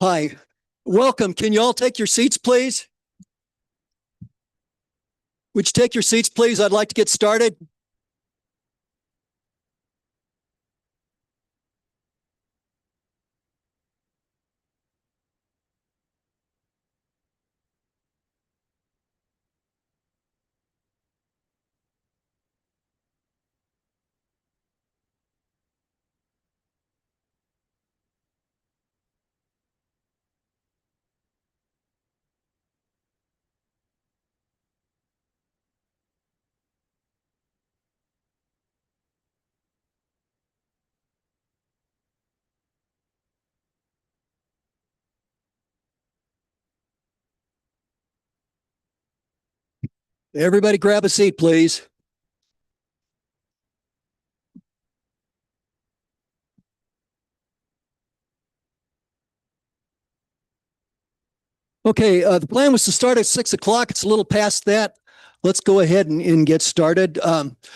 Hi, welcome. Can you all take your seats, please? Would you take your seats, please? I'd like to get started. Everybody grab a seat, please. Okay, the plan was to start at 6 o'clock. It's a little past that. Let's go ahead and get started.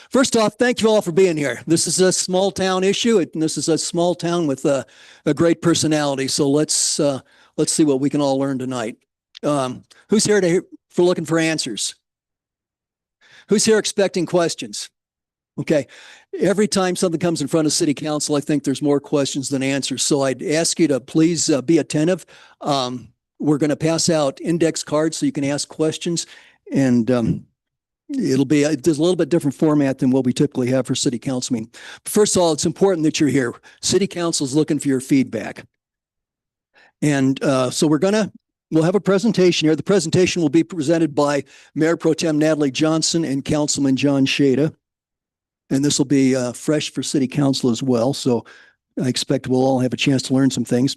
First off, thank you all for being here. This is a small town issue, and this is a small town with a great personality. So let's see what we can all learn tonight. Who's here for looking for answers? Who's here expecting questions? Okay. Every time something comes in front of city council, I think there's more questions than answers. So I'd ask you to please be attentive. We're going to pass out index cards so you can ask questions, and there's a little bit different format than what we typically have for city council meeting. First of all, it's important that you're here. City council is looking for your feedback. And so we'll have a presentation here. The presentation will be presented by Mayor Pro Tem Natalie Johnson and Councilman John Shada. And this will be fresh for city council as well. So I expect we'll all have a chance to learn some things.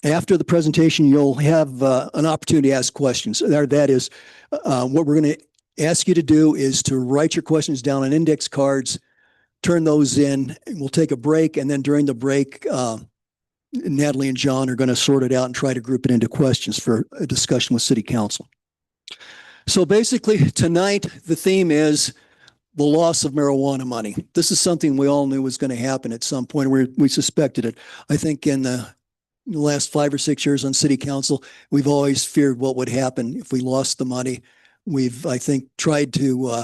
After the presentation, you'll have an opportunity to ask questions. That is, what we're going to ask you to do is to write your questions down on index cards, turn those in, and we'll take a break. And then during the break, Natalie and John are going to sort it out and try to group it into questions for a discussion with city council. So basically tonight, the theme is the loss of marijuana money. This is something we all knew was going to happen at some point. We suspected it. I think in the last 5 or 6 years on city council, we've always feared what would happen if we lost the money. We've, I think, tried to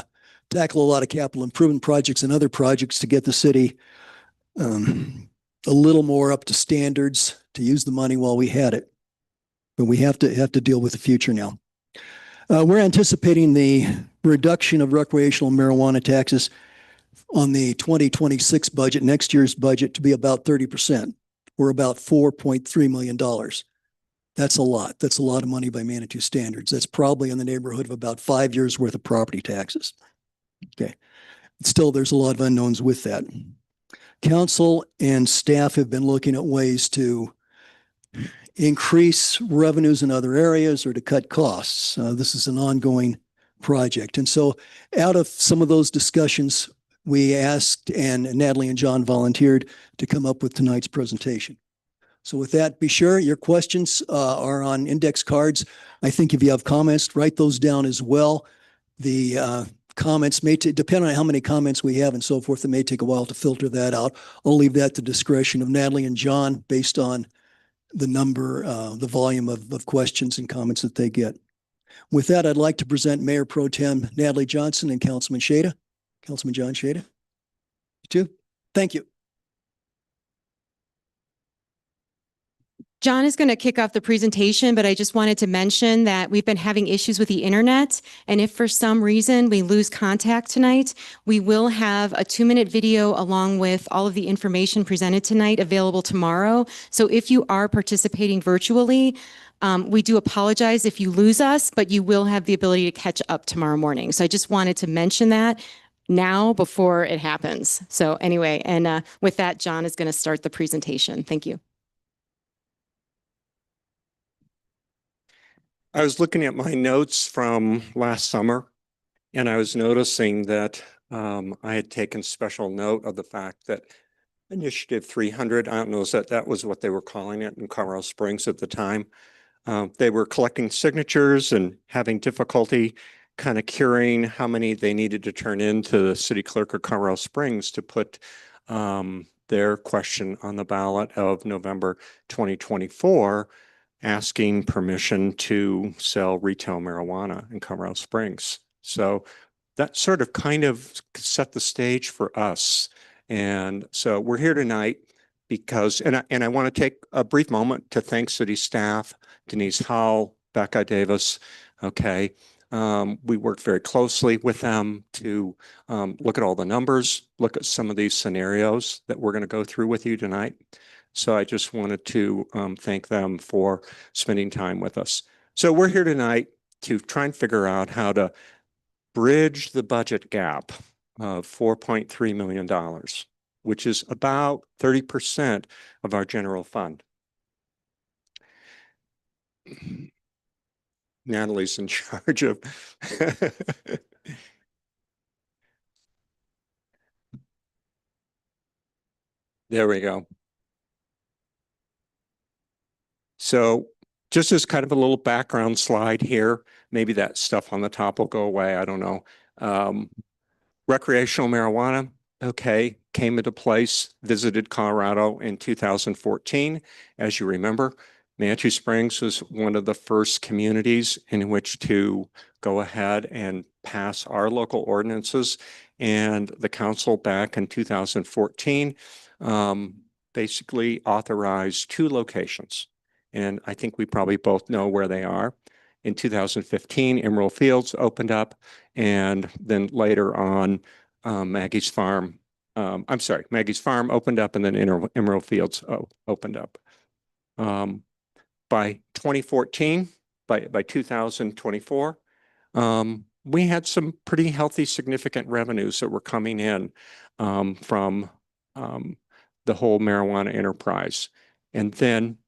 tackle a lot of capital improvement projects and other projects to get the city a little more up to standards to use the money while we had it. But we have to deal with the future now. We're anticipating the reduction of recreational marijuana taxes on the 2026 budget, next year's budget, to be about 30%. We're about $4.3 million. That's a lot. That's a lot of money by Manitou standards. That's probably in the neighborhood of about 5 years worth of property taxes. Okay. Still, there's a lot of unknowns with that. Council and staff have been looking at ways to increase revenues in other areas or to cut costs. This is an ongoing project. And so out of some of those discussions, we asked, and Natalie and John volunteered to come up with tonight's presentation. So with that, be sure your questions are on index cards. I think if you have comments, write those down as well. The comments may depend on how many comments we have and so forth. It may take a while to filter that out. I'll leave that to discretion of Natalie and John based on the number, the volume of questions and comments that they get. With that, I'd like to present Mayor Pro Tem Natalie Johnson and Councilman Shada. Councilman John Shada. You too. Thank you. John is going to kick off the presentation, but I just wanted to mention that we've been having issues with the internet. And if for some reason we lose contact tonight, we will have a 2-minute video along with all of the information presented tonight available tomorrow. So if you are participating virtually, we do apologize if you lose us, but you will have the ability to catch up tomorrow morning. So I just wanted to mention that now before it happens. So anyway, and with that, John is going to start the presentation. Thank you. I was looking at my notes from last summer, and I was noticing that I had taken special note of the fact that Initiative 300, I don't know if that was what they were calling it in Colorado Springs at the time. They were collecting signatures and having difficulty kind of curing how many they needed to turn in to the city clerk of Colorado Springs to put the their question on the ballot of November 2024, asking permission to sell retail marijuana in Colorado Springs. So that sort of kind of set the stage for us. And so we're here tonight because, and I want to take a brief moment to thank city staff, Denise Howell, Becca Davis. Okay. We worked very closely with them to look at all the numbers, look at some of these scenarios that we're going to go through with you tonight. So I just wanted to thank them for spending time with us. So we're here tonight to try and figure out how to bridge the budget gap of $4.3 million, which is about 30% of our general fund. Natalie's in charge of. There we go. So just as kind of a little background slide here, maybe that stuff on the top will go away. I don't know. Recreational marijuana, okay, came into place, visited Colorado in 2014. As you remember, Manitou Springs was one of the first communities in which to go ahead and pass our local ordinances. And the council back in 2014 basically authorized 2 locations. And I think we probably both know where they are. In 2015, Emerald Fields opened up, and then later on, Maggie's Farm opened up, and then Emerald Fields opened up. By 2014, by 2024, we had some pretty healthy, significant revenues that were coming in from the whole marijuana enterprise. And then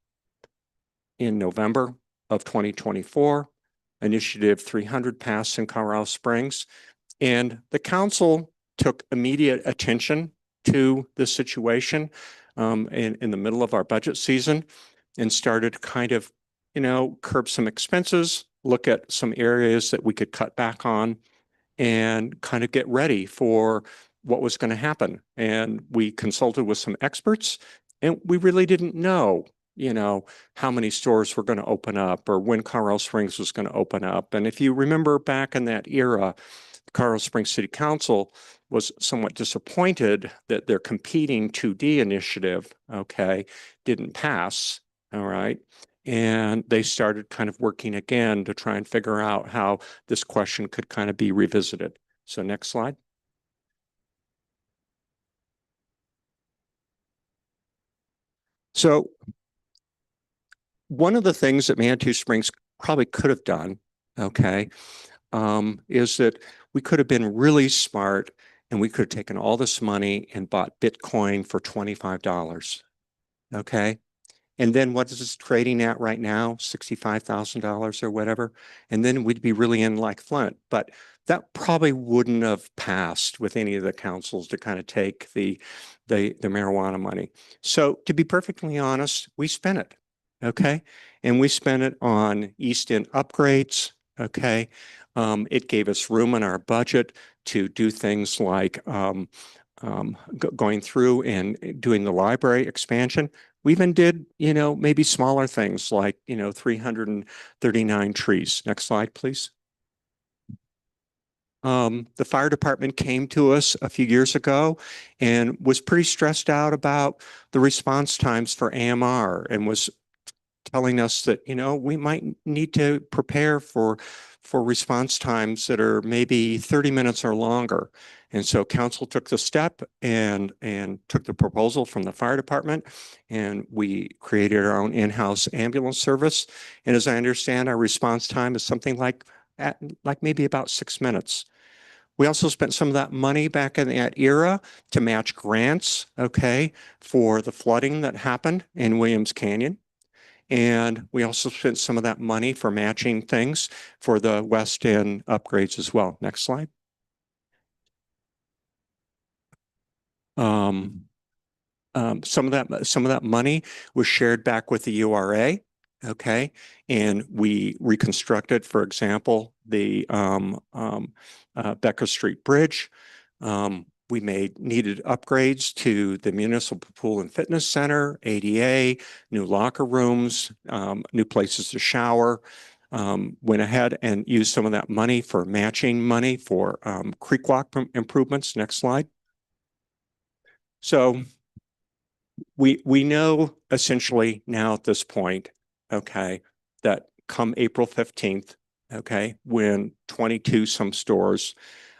in November of 2024, Initiative 300 passed in Colorado Springs, and the council took immediate attention to the situation in the middle of our budget season and started kind of, curb some expenses, look at some areas that we could cut back on, and kind of get ready for what was going to happen. And we consulted with some experts, and we really didn't know how many stores were going to open up or when Colorado Springs was going to open up. And if you remember back in that era, the Colorado Springs City Council was somewhat disappointed that their competing 2D initiative, okay, didn't pass, all right? And they started kind of working again to try and figure out how this question could kind of be revisited. So next slide. So one of the things that Manitou Springs probably could have done, okay, is that we could have been really smart and we could have taken all this money and bought Bitcoin for $25, okay? And then what is this trading at right now? $65,000 or whatever. And then we'd be really in like Flint. But that probably wouldn't have passed with any of the councils to kind of take the marijuana money. So to be perfectly honest, we spent it. Okay. And we spent it on East End upgrades. Okay. It gave us room in our budget to do things like going through and doing the library expansion. We even did, maybe smaller things like, 339 trees. Next slide, please. The fire department came to us a few years ago and was pretty stressed out about the response times for AMR and was telling us that, we might need to prepare for response times that are maybe 30 minutes or longer. And so council took the step and took the proposal from the fire department, and we created our own in-house ambulance service. And as I understand, our response time is something like maybe about 6 minutes. We also spent some of that money back in that era to match grants, okay, for the flooding that happened in Williams Canyon. And we also spent some of that money for matching things for the West End upgrades as well. Next slide. Some of that money was shared back with the URA, okay, and we reconstructed, for example, the Becker Street Bridge. We made needed upgrades to the municipal pool and fitness center, ADA, new locker rooms, new places to shower. Went ahead and used some of that money for matching money for creek walk improvements. Next slide. So we know essentially now at this point, okay, that come April 15th, okay, when 22 some stores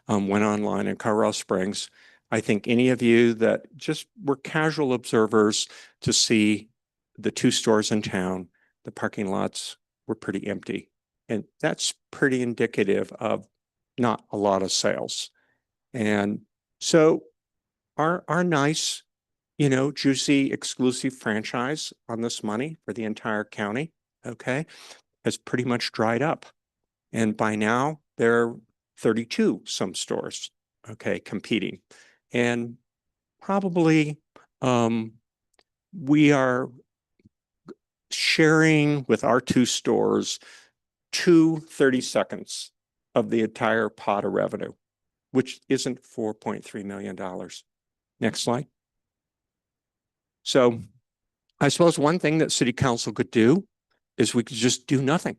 went online in Colorado Springs, I think any of you that just were casual observers to see the 2 stores in town, the parking lots were pretty empty. And that's pretty indicative of not a lot of sales. And so our nice, juicy exclusive franchise on this money for the entire county, okay, has pretty much dried up. And by now there are 32 some stores, okay, competing. And probably we are sharing with our 2 stores 30 seconds of the entire pot of revenue, which isn't $4.3 million. Next slide. So I suppose one thing that city council could do is we could just do nothing.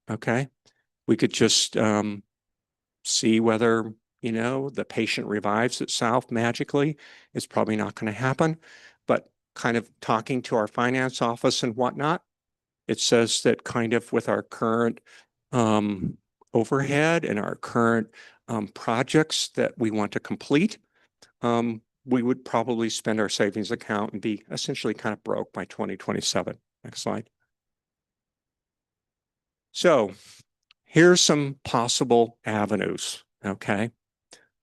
Okay. We could just see whether, the patient revives itself magically. It's probably not going to happen, but kind of talking to our finance office and whatnot, it says that kind of with our current overhead and our current projects that we want to complete, we would probably spend our savings account and be essentially kind of broke by 2027. Next slide. So here's some possible avenues, okay?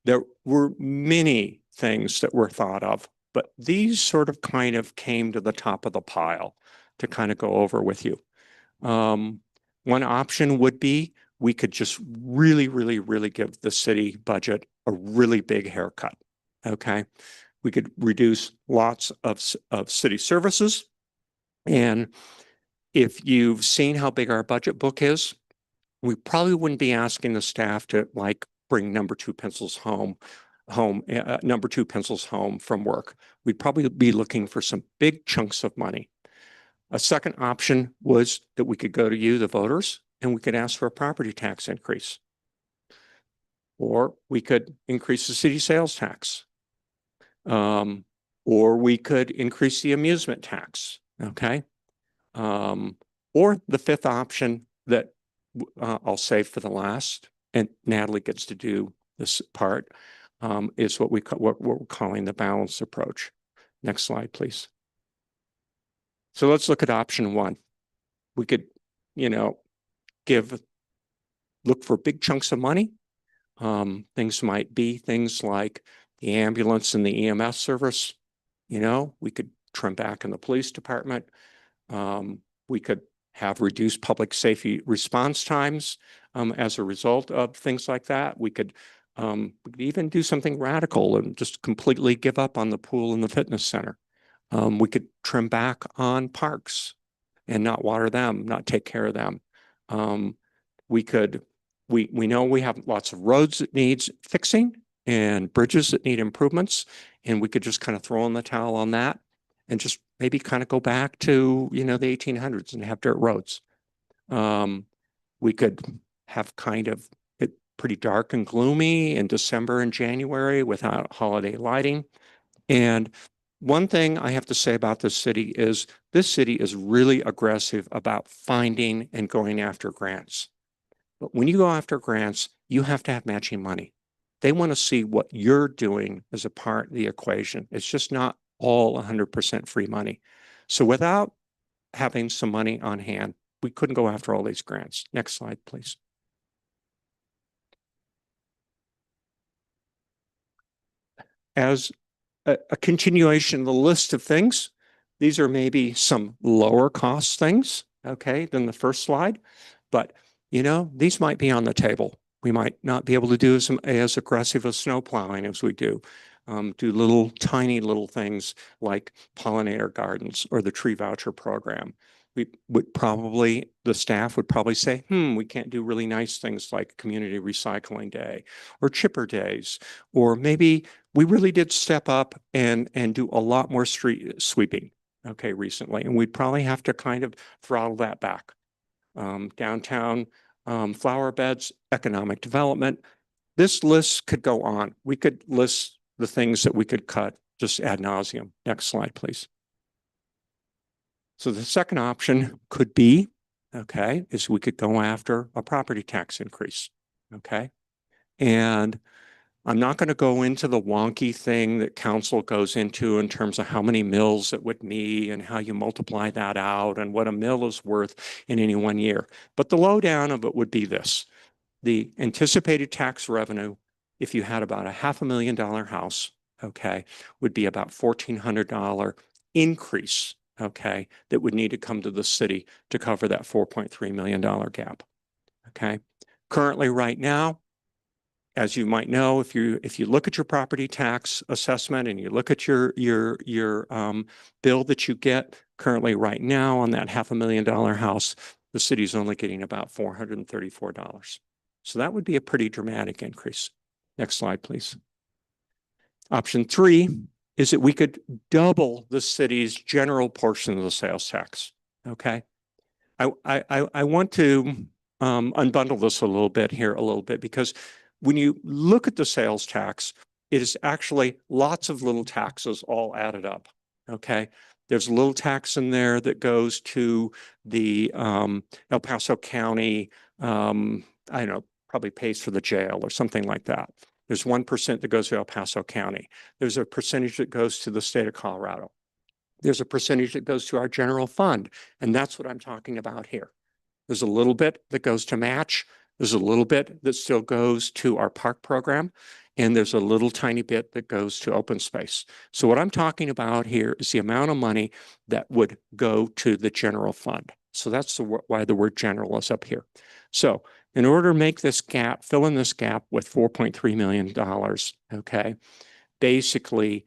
There were many things that were thought of, but these sort of kind of came to the top of the pile to kind of go over with you. One option would be we could just really, really, really give the city budget a really big haircut, okay? We could reduce lots of city services. And if you've seen how big our budget book is, we probably wouldn't be asking the staff to like bring number 2 pencils home from work. We'd probably be looking for some big chunks of money. A second option was that we could go to you, the voters, and we could ask for a property tax increase. Or we could increase the city sales tax. Or we could increase the amusement tax, okay? Or the fifth option that I'll save for the last, and Natalie gets to do this part, is what we're calling the balanced approach. Next slide, please. So let's look at option 1. We could, look for big chunks of money. Things might be things like the ambulance and the EMS service. We could trim back in the police department. We could have reduced public safety response times as a result of things like that. We could even do something radical and just completely give up on the pool and the fitness center. We could trim back on parks and not water them, not take care of them. We know we have lots of roads that needs fixing and bridges that need improvements, and we could just kind of throw in the towel on that and just maybe kind of go back to, the 1800s and have dirt roads. We could have kind of it pretty dark and gloomy in December and January without holiday lighting. And one thing I have to say about this city is really aggressive about finding and going after grants. But when you go after grants, you have to have matching money. They want to see what you're doing as a part of the equation. It's just not all 100% free money. So without having some money on hand, we couldn't go after all these grants. Next slide, please. As a continuation of the list of things, these are maybe some lower cost things, okay, than the first slide. But, these might be on the table. We might not be able to do as aggressive as snow plowing as we do. Do tiny little things like pollinator gardens or the tree voucher program. the staff would probably say, we can't do really nice things like community recycling day or chipper days, or maybe we really did step up and do a lot more street sweeping, okay, recently. And we'd probably have to kind of throttle that back. Downtown, flower beds, economic development. This list could go on. We could list the things that we could cut just ad nauseum. Next slide, please. So the second option could be, okay, is we could go after a property tax increase, okay? And I'm not going to go into the wonky thing that council goes into in terms of how many mills it would mean and how you multiply that out and what a mill is worth in any one year. But the lowdown of it would be this. The anticipated tax revenue, if you had about a $500,000 house, okay, would be about $1,400 increase, okay, that would need to come to the city to cover that $4.3 million gap, okay? Currently, right now, as you might know, if you look at your property tax assessment and you look at your bill that you get currently right now on that $500,000 house, the city's only getting about $434. So that would be a pretty dramatic increase. Next slide, please. Option 3 is that we could double the city's general portion of the sales tax. Okay. I want to unbundle this a little bit because when you look at the sales tax, it is actually lots of little taxes all added up. Okay. There's a little tax in there that goes to the El Paso County, I don't know, probably pays for the jail or something like that. There's 1% that goes to El Paso County. There's a percentage that goes to the state of Colorado. There's a percentage that goes to our general fund. And that's what I'm talking about here. There's a little bit that goes to match. There's a little bit that still goes to our park program. And there's a little tiny bit that goes to open space. So what I'm talking about here is the amount of money that would go to the general fund. So that's why the word general is up here. So in order to make this gap, fill in this gap with $4.3 million, okay, basically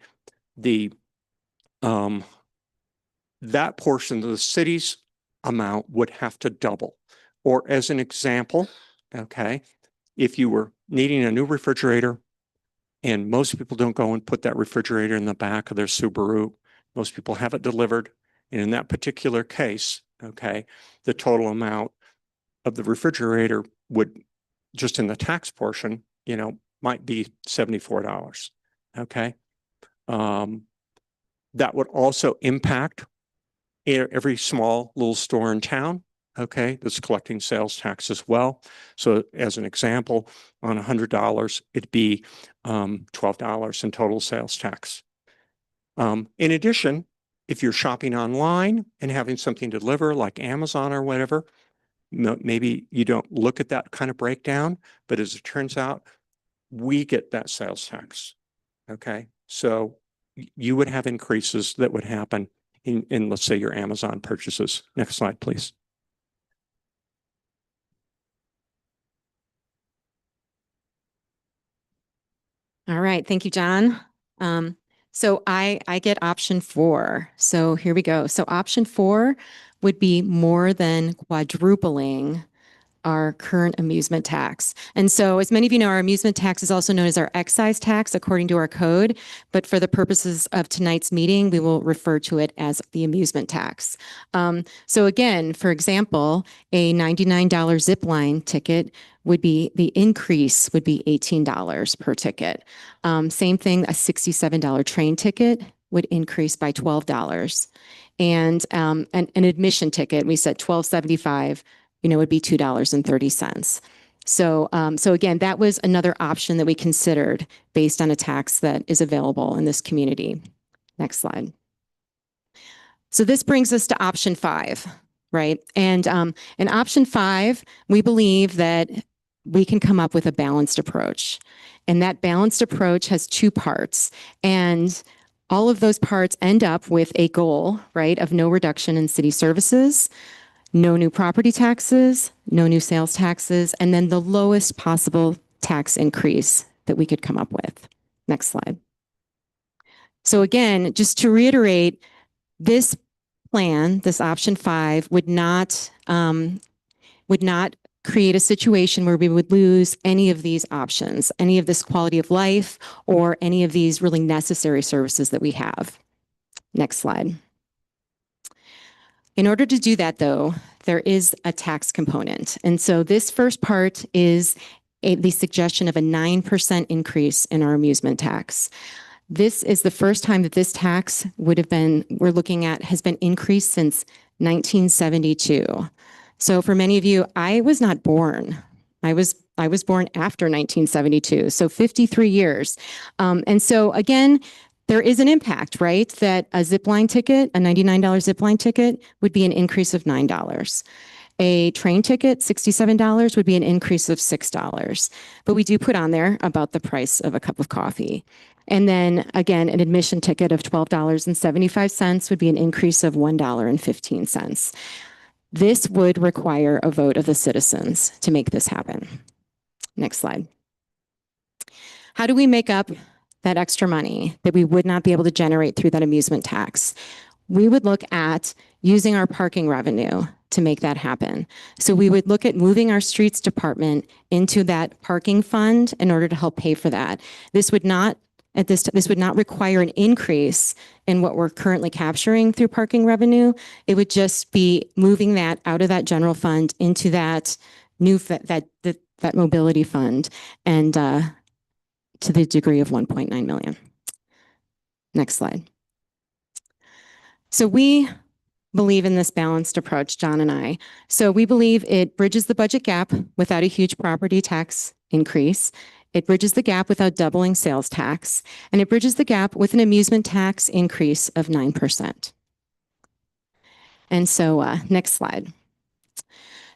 that portion of the city's amount would have to double. Or as an example, okay, if you were needing a new refrigerator, and most people don't go and put that refrigerator in the back of their Subaru, most people have it delivered. And in that particular case, okay, the total amount of the refrigerator would, just in the tax portion, might be $74. Okay. That would also impact every small little store in town, okay, that's collecting sales tax as well. So as an example, on $100, it'd be $12 in total sales tax. In addition, if you're shopping online and having something to deliver like Amazon or whatever, maybe you don't look at that kind of breakdown, but as it turns out, we get that sales tax, okay? So you would have increases that would happen in let's say, your Amazon purchases. Next slide, please. All right. Thank you, John. So I get option 4. So here we go. So option 4 would be more than quadrupling our current amusement tax. And so as many of you know, our amusement tax is also known as our excise tax according to our code. But for the purposes of tonight's meeting, we will refer to it as the amusement tax. So again, for example, a $99 zip line ticket would be, the increase would be $18 per ticket. Same thing, a $67 train ticket would increase by $12. And an admission ticket, we said $12.75, would be $2.30. So, so again, that was another option that we considered based on a tax that is available in this community. Next slide. So this brings us to option 5, right? And in option 5, we believe that we can come up with a balanced approach. And that balanced approach has 2 parts. And all of those parts end up with a goal, right, of no reduction in city services, no new property taxes, no new sales taxes, and then the lowest possible tax increase that we could come up with. Next slide. So again, just to reiterate, this plan, this option 5, would not create a situation where we would lose any of these options, any of this quality of life, or any of these really necessary services that we have. Next slide. In order to do that, though, there is a tax component. And so this first part is the suggestion of a 9% increase in our amusement tax. This is the first time that this tax we're looking at, has been increased since 1972. So for many of you, I was not born. I was born after 1972, so 53 years. And so again, there is an impact, right? That a zipline ticket, a $99 zipline ticket, would be an increase of $9. A train ticket, $67, would be an increase of $6. But we do put on there about the price of a cup of coffee. And then again, an admission ticket of $12.75 would be an increase of $1.15. This would require a vote of the citizens to make this happen. Next slide. How do we make up that extra money that we would not be able to generate through that amusement tax? We would look at using our parking revenue to make that happen. So we would look at moving our streets department into that parking fund in order to help pay for that. This would not require an increase in what we're currently capturing through parking revenue. It would just be moving that out of that general fund into that new that mobility fund, and to the degree of 1.9 million. Next slide. So we believe in this balanced approach, John and I. So we believe it bridges the budget gap without a huge property tax increase. It bridges the gap without doubling sales tax, and it bridges the gap with an amusement tax increase of 9%. And so next slide.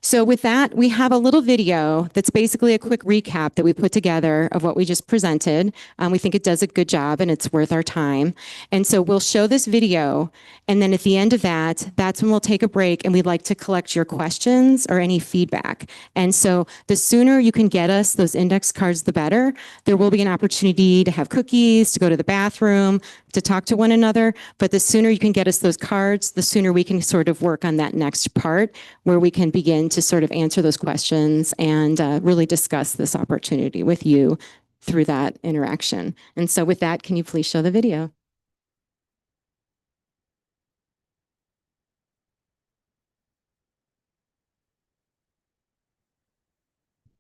So with that, we have a little video that's basically a quick recap that we put together of what we just presented. We think it does a good job and it's worth our time. And so we'll show this video, and then at the end of that, that's when we'll take a break, and we'd like to collect your questions or any feedback. And so the sooner you can get us those index cards, the better. There will be an opportunity to have cookies, to go to the bathroom, to talk to one another. But the sooner you can get us those cards, the sooner we can sort of work on that next part where we can begin to sort of answer those questions and really discuss this opportunity with you through that interaction. And so with that, can you please show the video?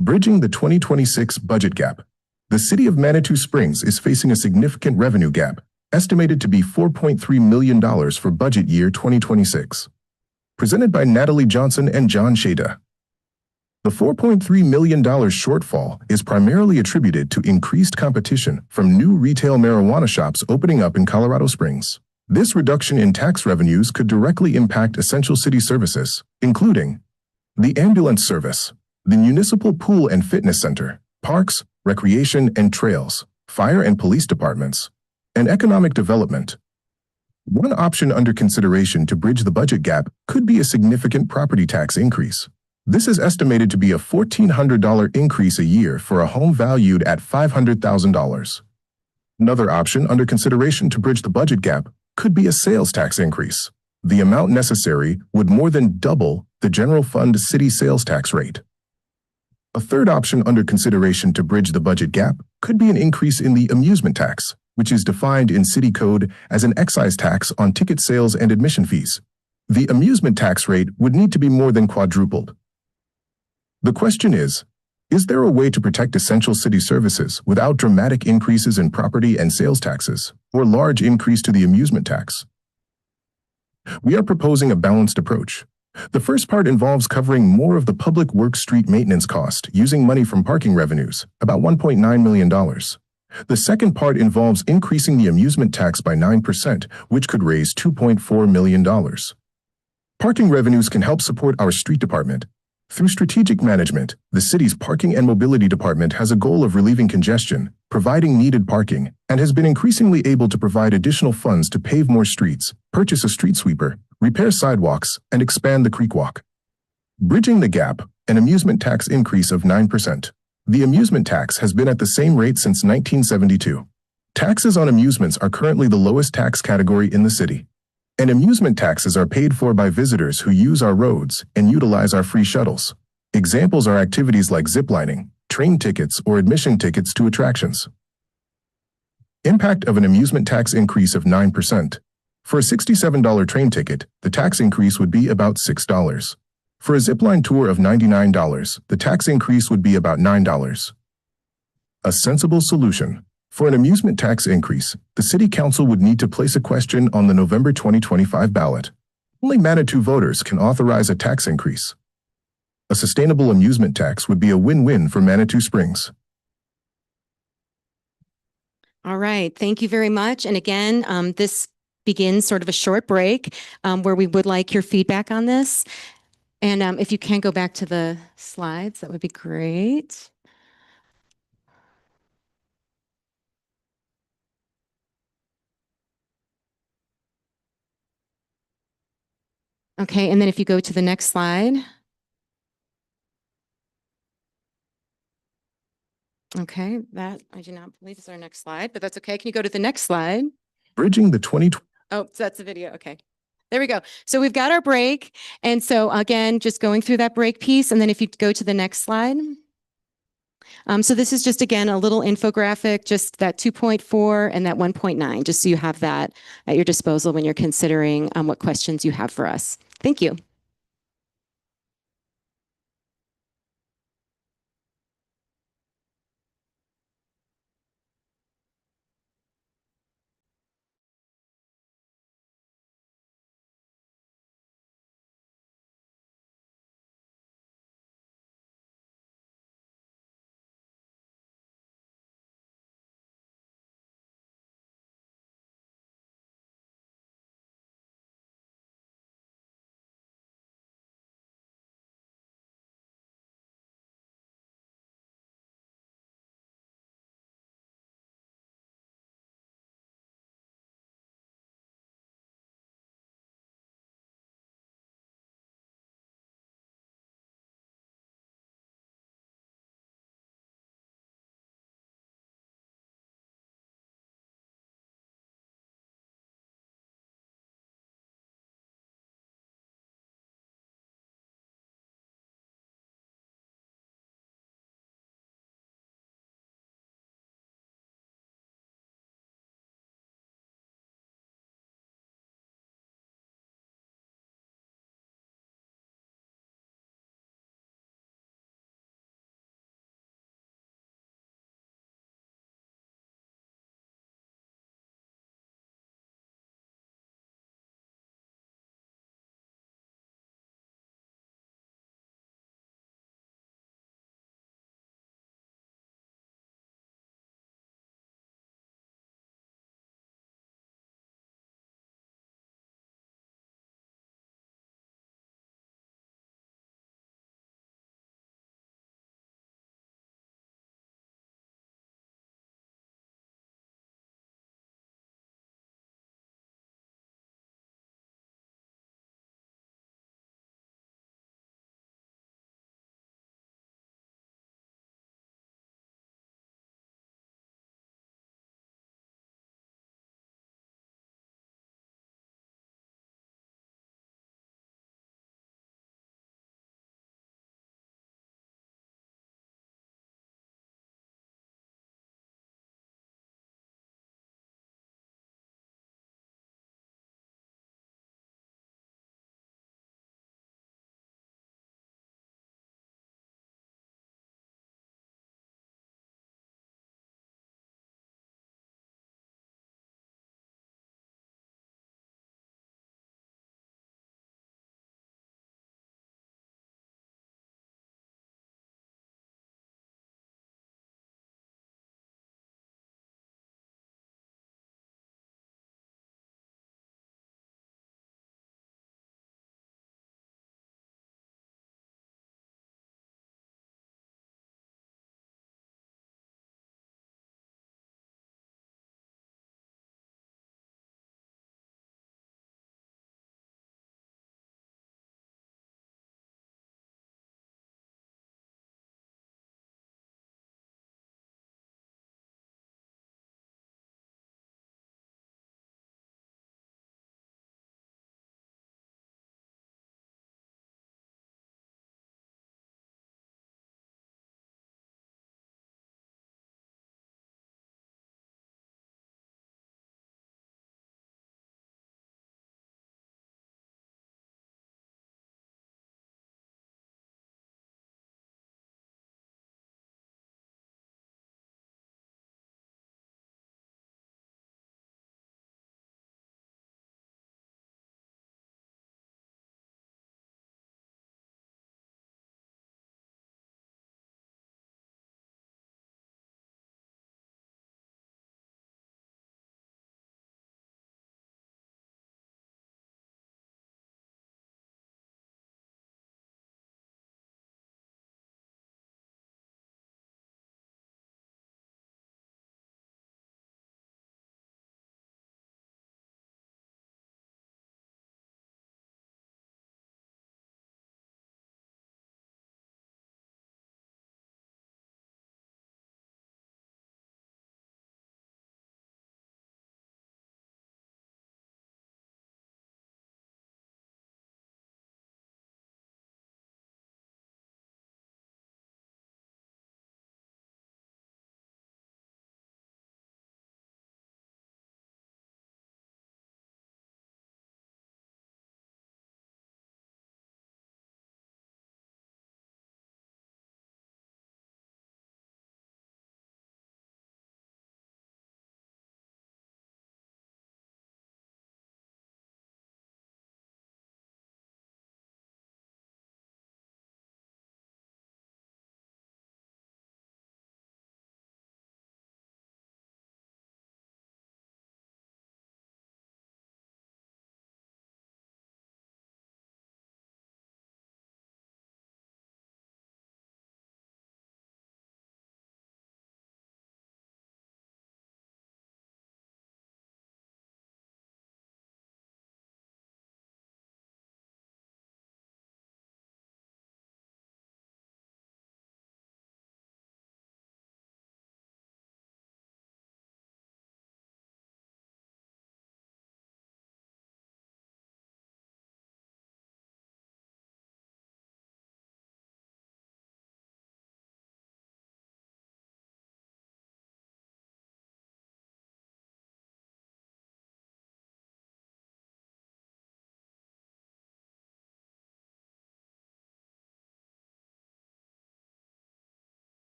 Bridging the 2026 budget gap. The city of Manitou Springs is facing a significant revenue gap, estimated to be $4.3 million for budget year 2026. Presented by Natalie Johnson and John Shada. The $4.3 million shortfall is primarily attributed to increased competition from new retail marijuana shops opening up in Colorado Springs. This reduction in tax revenues could directly impact essential city services, including the ambulance service, the municipal pool and fitness center, parks, recreation and trails, fire and police departments, and economic development. One option under consideration to bridge the budget gap could be a significant property tax increase. This is estimated to be a $1,400 increase a year for a home valued at $500,000. Another option under consideration to bridge the budget gap could be a sales tax increase. The amount necessary would more than double the general fund city sales tax rate. A third option under consideration to bridge the budget gap could be an increase in the amusement tax, which is defined in city code as an excise tax on ticket sales and admission fees. The amusement tax rate would need to be more than quadrupled. The question is there a way to protect essential city services without dramatic increases in property and sales taxes or large increase to the amusement tax? We are proposing a balanced approach. The first part involves covering more of the public works street maintenance cost using money from parking revenues, about $1.9 million. The second part involves increasing the amusement tax by 9%, which could raise $2.4 million. Parking revenues can help support our street department. Through strategic management, the city's parking and mobility department has a goal of relieving congestion, providing needed parking, and has been increasingly able to provide additional funds to pave more streets, purchase a street sweeper, repair sidewalks, and expand the creek walk. Bridging the gap, an amusement tax increase of 9%. The amusement tax has been at the same rate since 1972. Taxes on amusements are currently the lowest tax category in the city. And amusement taxes are paid for by visitors who use our roads and utilize our free shuttles. Examples are activities like ziplining, train tickets, or admission tickets to attractions. Impact of an amusement tax increase of 9%. For a $67 train ticket, the tax increase would be about $6. For a zipline tour of $99, the tax increase would be about $9. A sensible solution. For an amusement tax increase, the City Council would need to place a question on the November 2025 ballot. Only Manitou voters can authorize a tax increase. A sustainable amusement tax would be a win-win for Manitou Springs. All right, thank you very much. And again, this begins sort of a short break where we would like your feedback on this. And if you can go back to the slides, that would be great. Okay, and then if you go to the next slide. Okay, that I do not believe is our next slide, but that's okay. Can you go to the next slide? Bridging the 2020. Oh, so that's the video. Okay. There we go. So we've got our break. And so again, just going through that break piece. And then if you go to the next slide. So this is just, again, a little infographic, just that 2.4 and that 1.9, just so you have that at your disposal when you're considering what questions you have for us. Thank you.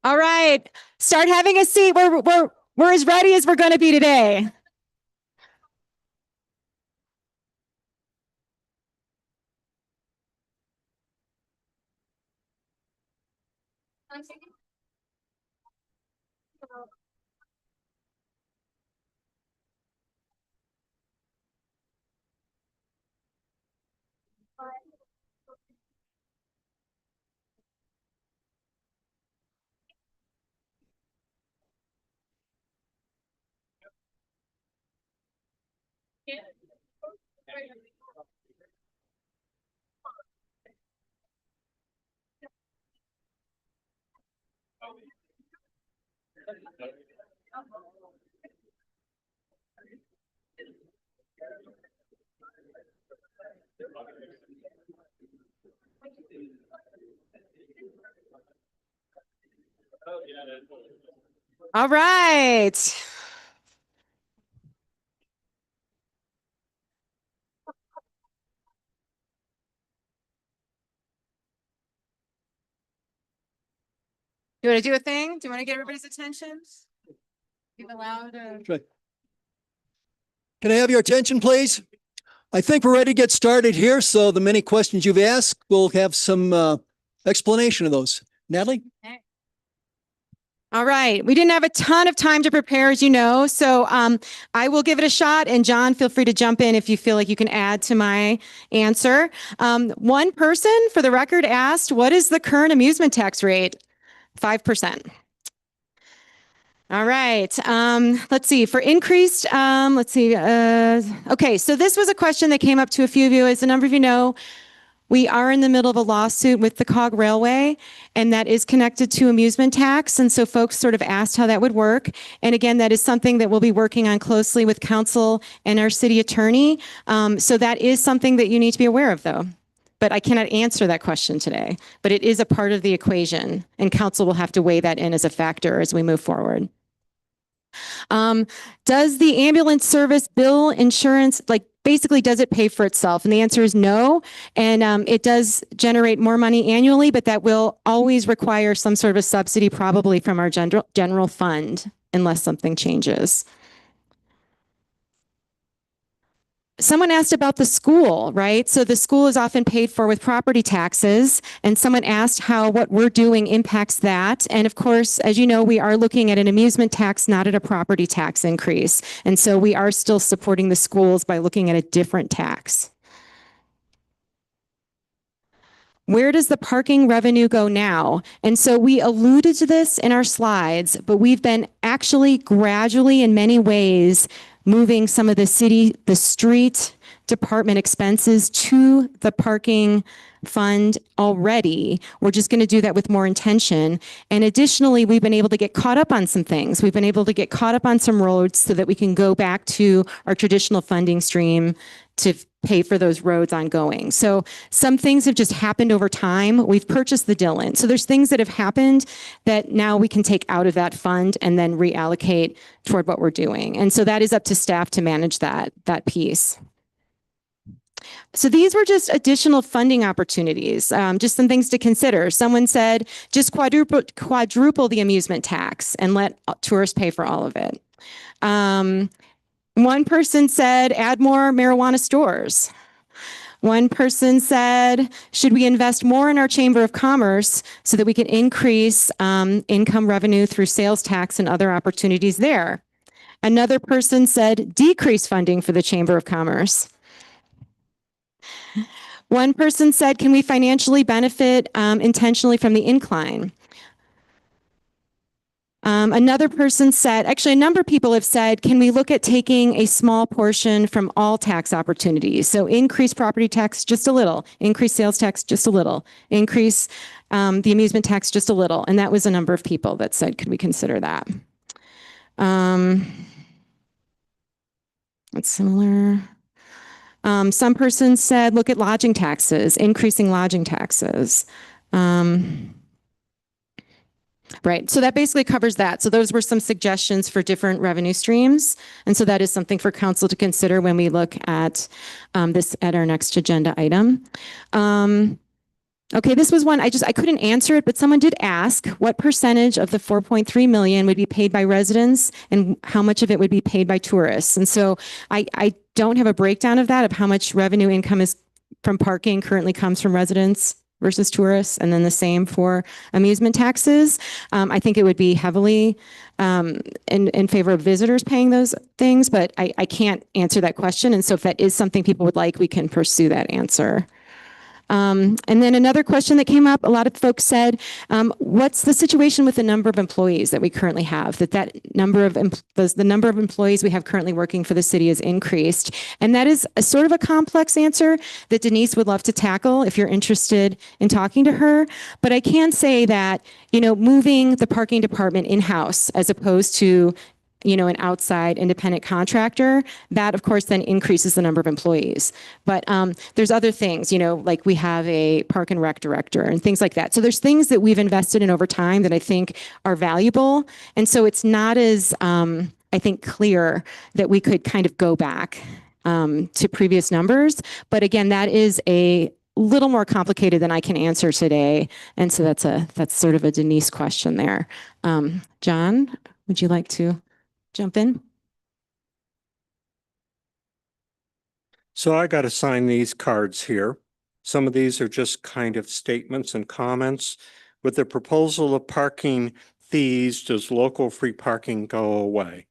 All right, start having a seat. We're as ready as we're going to be today. All right. Do you want to do a thing? Do you want to get everybody's attention? You allowed to... Can I have your attention, please? I think we're ready to get started here. So the many questions you've asked, we'll have some explanation of those. Natalie? All right. We didn't have a ton of time to prepare, as you know, so I will give it a shot. And John, feel free to jump in if you feel like you can add to my answer. One person, for the record, asked, what is the current amusement tax rate? 5%. All right. Let's see. For increased, let's see. Okay. So this was a question that came up to a few of you. As a number of you know, we are in the middle of a lawsuit with the Cog Railway, and that is connected to amusement tax. And so folks sort of asked how that would work. And again, that is something that we'll be working on closely with council and our city attorney. So that is something that you need to be aware of, though. But I cannot answer that question today. But it is a part of the equation, and council will have to weigh that in as a factor as we move forward. Does the ambulance service bill insurance, like basically does it pay for itself? And the answer is no. And it does generate more money annually, but that will always require some sort of a subsidy, probably from our general fund, unless something changes. Someone asked about the school, right? So the school is often paid for with property taxes, and someone asked how what we're doing impacts that. And of course, as you know, we are looking at an amusement tax, not at a property tax increase. And so we are still supporting the schools by looking at a different tax. Where does the parking revenue go now? And so we alluded to this in our slides, but we've been actually gradually, in many ways, moving some of the street department expenses to the parking fund already. We're just going to do that with more intention. And additionally, we've been able to get caught up on some things. We've been able to get caught up on some roads so that we can go back to our traditional funding stream to pay for those roads ongoing. So some things have just happened over time. We've purchased the Dillon. So there's things that have happened that now we can take out of that fund and then reallocate toward what we're doing. And so that is up to staff to manage that piece. So these were just additional funding opportunities, just some things to consider. Someone said, just quadruple the amusement tax and let tourists pay for all of it. One person said, add more marijuana stores. One person said, should we invest more in our Chamber of Commerce so that we can increase income revenue through sales tax and other opportunities there? Another person said, decrease funding for the Chamber of Commerce. One person said, can we financially benefit intentionally from the incline? Another person said, actually a number of people have said, can we look at taking a small portion from all tax opportunities? So increase property tax just a little, increase sales tax just a little, increase the amusement tax just a little. And that was a number of people that said, could we consider that? That's similar. Some person said, look at lodging taxes, increasing lodging taxes. Right. So that basically covers that. So those were some suggestions for different revenue streams. And so that is something for council to consider when we look at this at our next agenda item. Okay, this was one, I couldn't answer it, but someone did ask what percentage of the 4.3 million would be paid by residents and how much of it would be paid by tourists. And so I don't have a breakdown of that, of how much revenue income is from parking currently comes from residents versus tourists, and then the same for amusement taxes. I think it would be heavily in favor of visitors paying those things, but I can't answer that question. And so if that is something people would like, we can pursue that answer. And then another question that came up, a lot of folks said, what's the situation with the number of employees that we currently have? The number of employees we have currently working for the city has increased. And that is a sort of a complex answer that Denise would love to tackle if you're interested in talking to her. But I can say that, moving the parking department in-house as opposed to an outside independent contractor, that of course then increases the number of employees. But there's other things, like we have a park and rec director and things like that. So there's things that we've invested in over time that I think are valuable. And so it's not as, I think, clear that we could kind of go back to previous numbers. But again, that is a little more complicated than I can answer today. And so that's sort of a Denise question there. John, would you like to jump in? So I got to sign these cards here. Some of these are just kind of statements and comments. With the proposal of parking fees, does local free parking go away?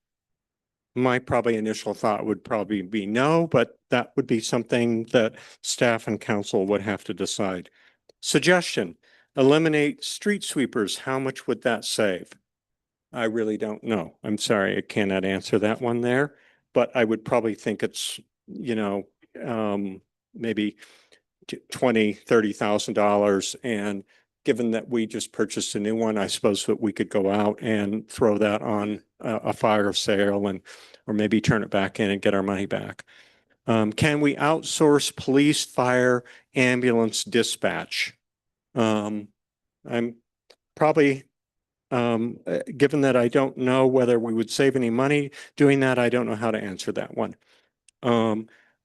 My probably initial thought would probably be no, but that would be something that staff and council would have to decide. Suggestion, eliminate street sweepers. How much would that save? I really don't know. I'm sorry, I cannot answer that one there, but I would probably think it's, maybe $20,000-$30,000. And given that we just purchased a new one, I suppose that we could go out and throw that on a fire sale or maybe turn it back in and get our money back. Can we outsource police, fire, ambulance dispatch? I'm probably given that I don't know whether we would save any money doing that, I don't know how to answer that one.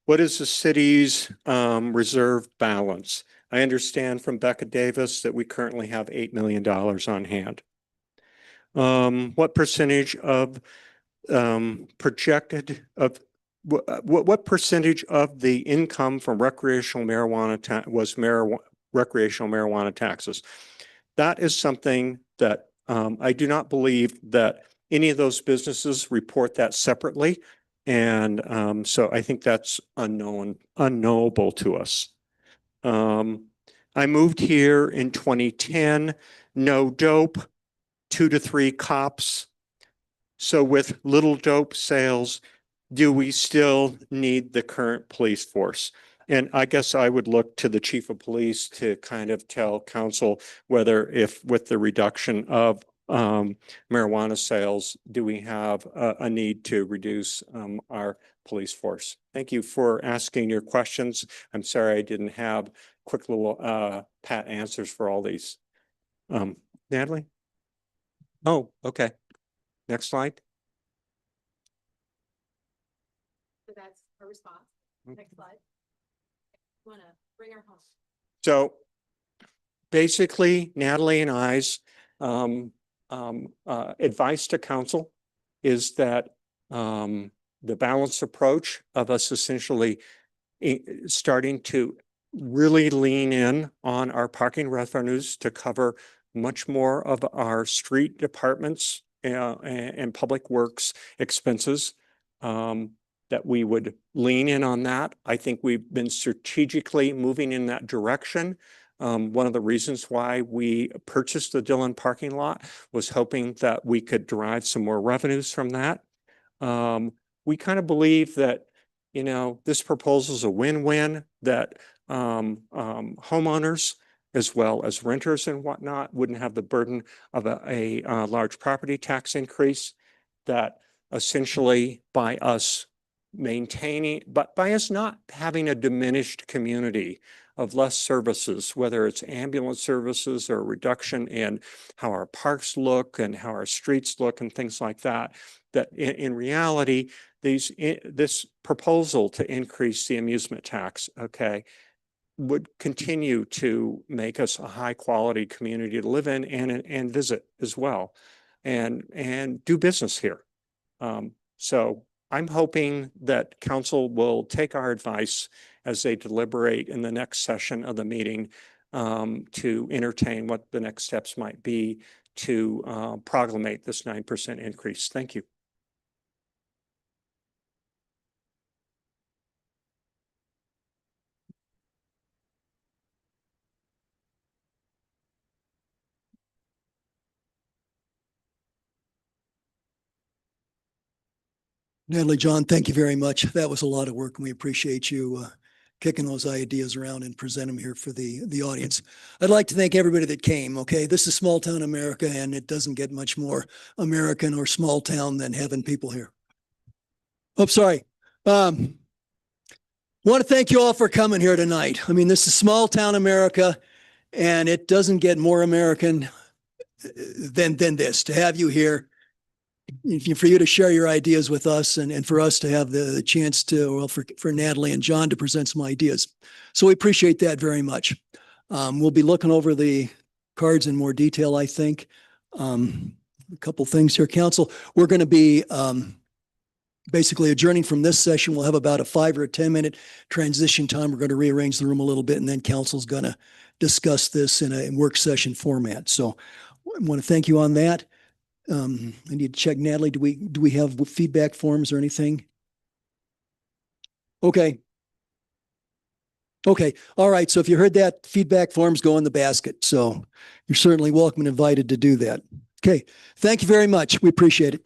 What is the city's reserve balance? I understand from Becca Davis that we currently have $8 million on hand. What percentage of what percentage of the income from recreational marijuana was recreational marijuana taxes? That is something that I do not believe that any of those businesses report that separately. And so I think that's unknowable to us. I moved here in 2010, no dope, 2 to 3 cops. So with little dope sales, do we still need the current police force? And I guess I would look to the chief of police to kind of tell council whether if with the reduction of marijuana sales, do we have a need to reduce our police force? Thank you for asking your questions. I'm sorry I didn't have quick little pat answers for all these. Natalie? Oh, okay. Next slide. So that's a response. Next slide. Want to bring her home. So basically, Natalie and I's advice to council is that the balanced approach of us essentially starting to really lean in on our parking revenues to cover much more of our street departments and public works expenses, that we would lean in on that. I think we've been strategically moving in that direction. One of the reasons why we purchased the Dillon parking lot was hoping that we could derive some more revenues from that. We kind of believe that, this proposal is a win-win, that homeowners as well as renters and whatnot wouldn't have the burden of a large property tax increase, that essentially by us maintaining, but by us not having a diminished community of less services, whether it's ambulance services or a reduction in how our parks look and how our streets look and things like that, that in reality, this proposal to increase the amusement tax, okay, would continue to make us a high quality community to live in and visit as well and do business here. So I'm hoping that council will take our advice as they deliberate in the next session of the meeting to entertain what the next steps might be to proclamate this 9% increase. Thank you. Natalie, John, thank you very much. That was a lot of work, and we appreciate you kicking those ideas around and present them here for the audience. I'd like to thank everybody that came. Okay, this is small town America, and it doesn't get much more American or small town than having people here. Oh, sorry. Want to thank you all for coming here tonight. I mean, this is small town America, and it doesn't get more American than this. To have you here, for you to share your ideas with us, and for us to have the chance to, well, for Natalie and John to present some ideas. So we appreciate that very much. We'll be looking over the cards in more detail, I think. A couple things here, council. We're going to be basically adjourning from this session. We'll have about a 5 or a 10-minute transition time. We're going to rearrange the room a little bit, and then council's going to discuss this in a work session format. So I want to thank you on that. I need to check, Natalie, do we have feedback forms or anything? Okay. Okay. All right. So if you heard that, feedback forms go in the basket. So you're certainly welcome and invited to do that. Okay. Thank you very much. We appreciate it.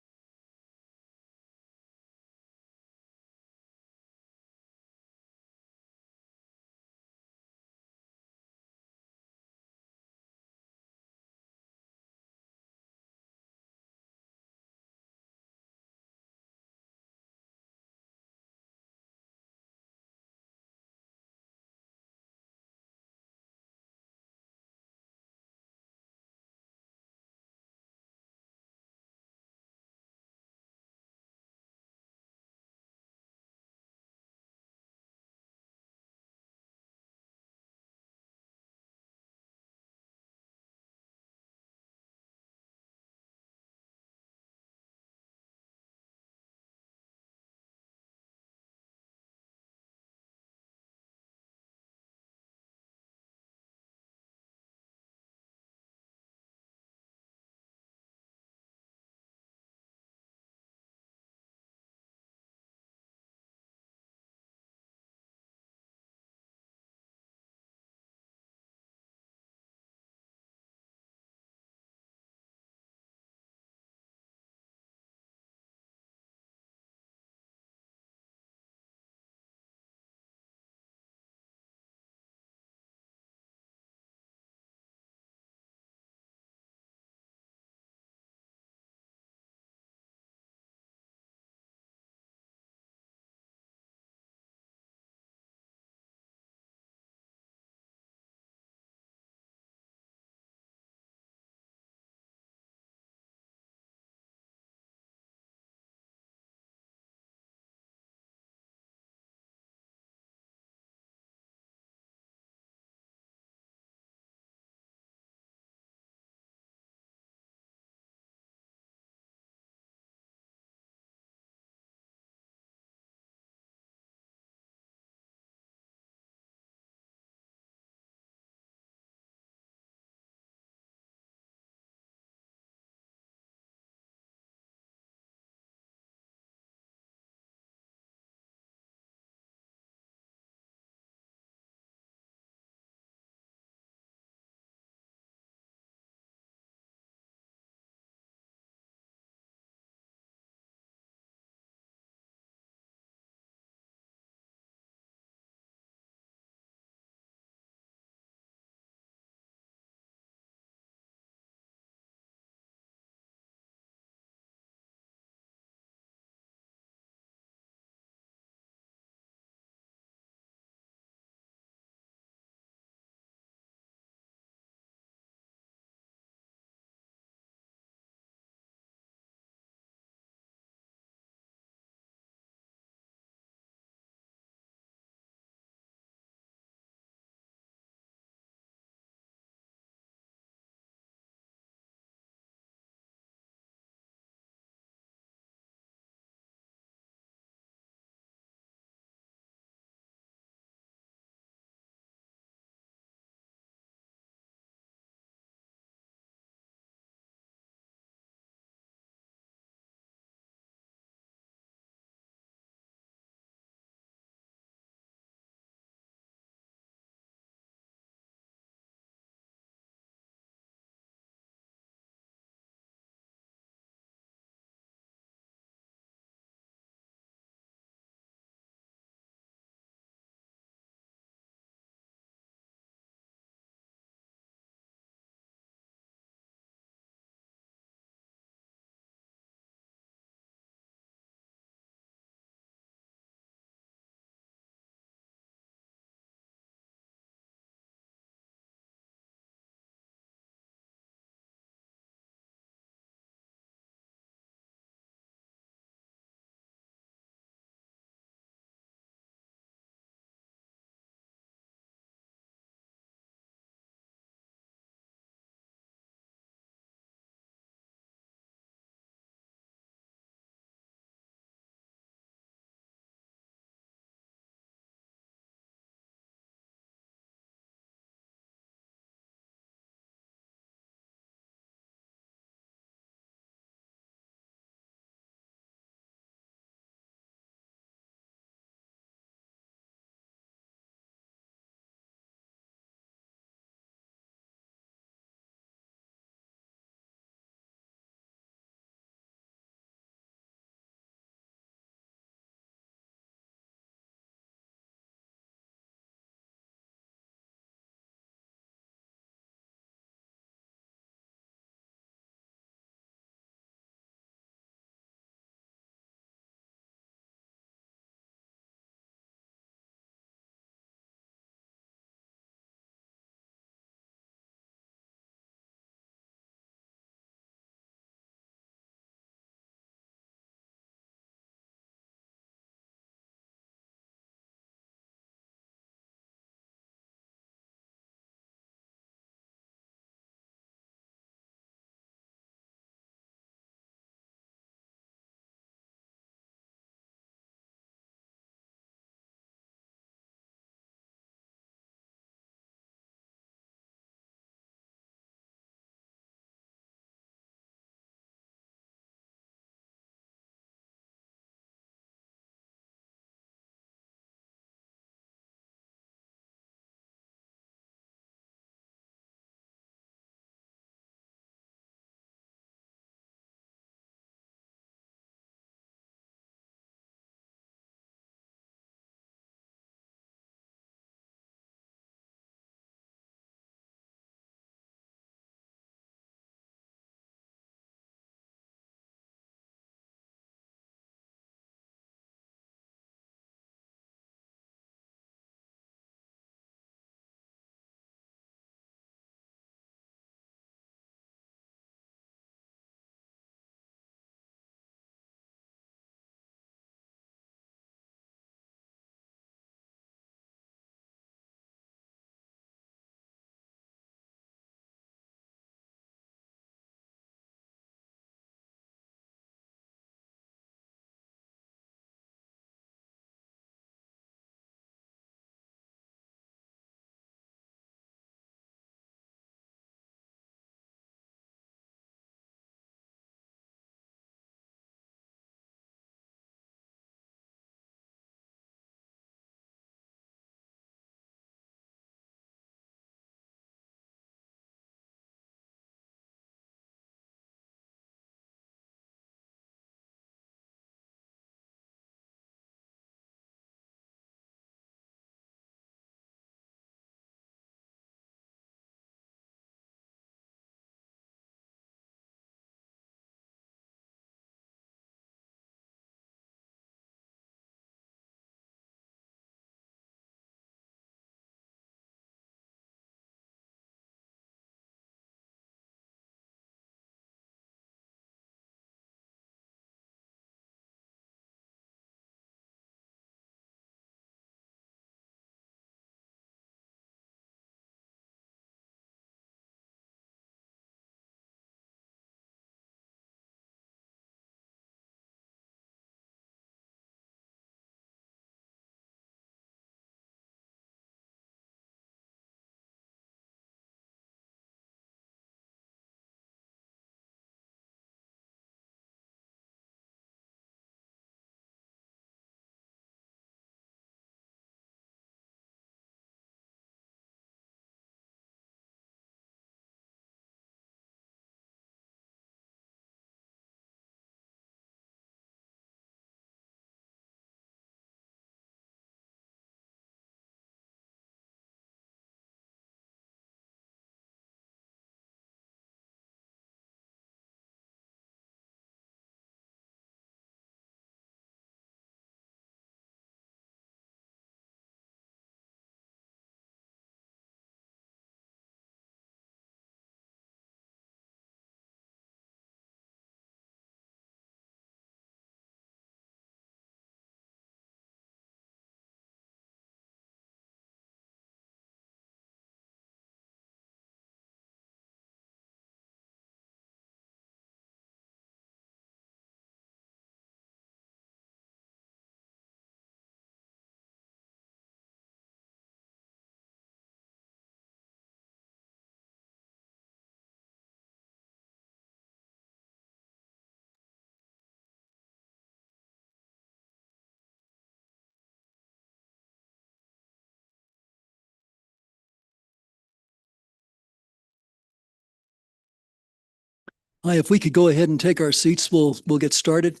Hi, if we could go ahead and take our seats, we'll get started.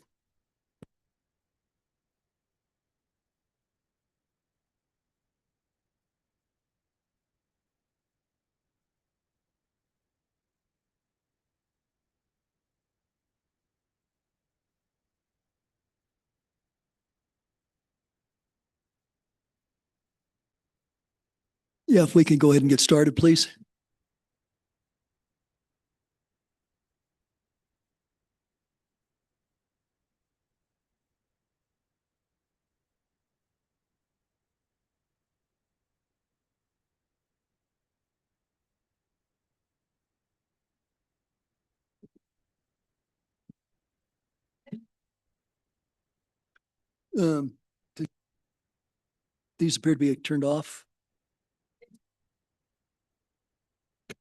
Yeah, if we could go ahead and get started, please. Um, th- These appear to be turned off.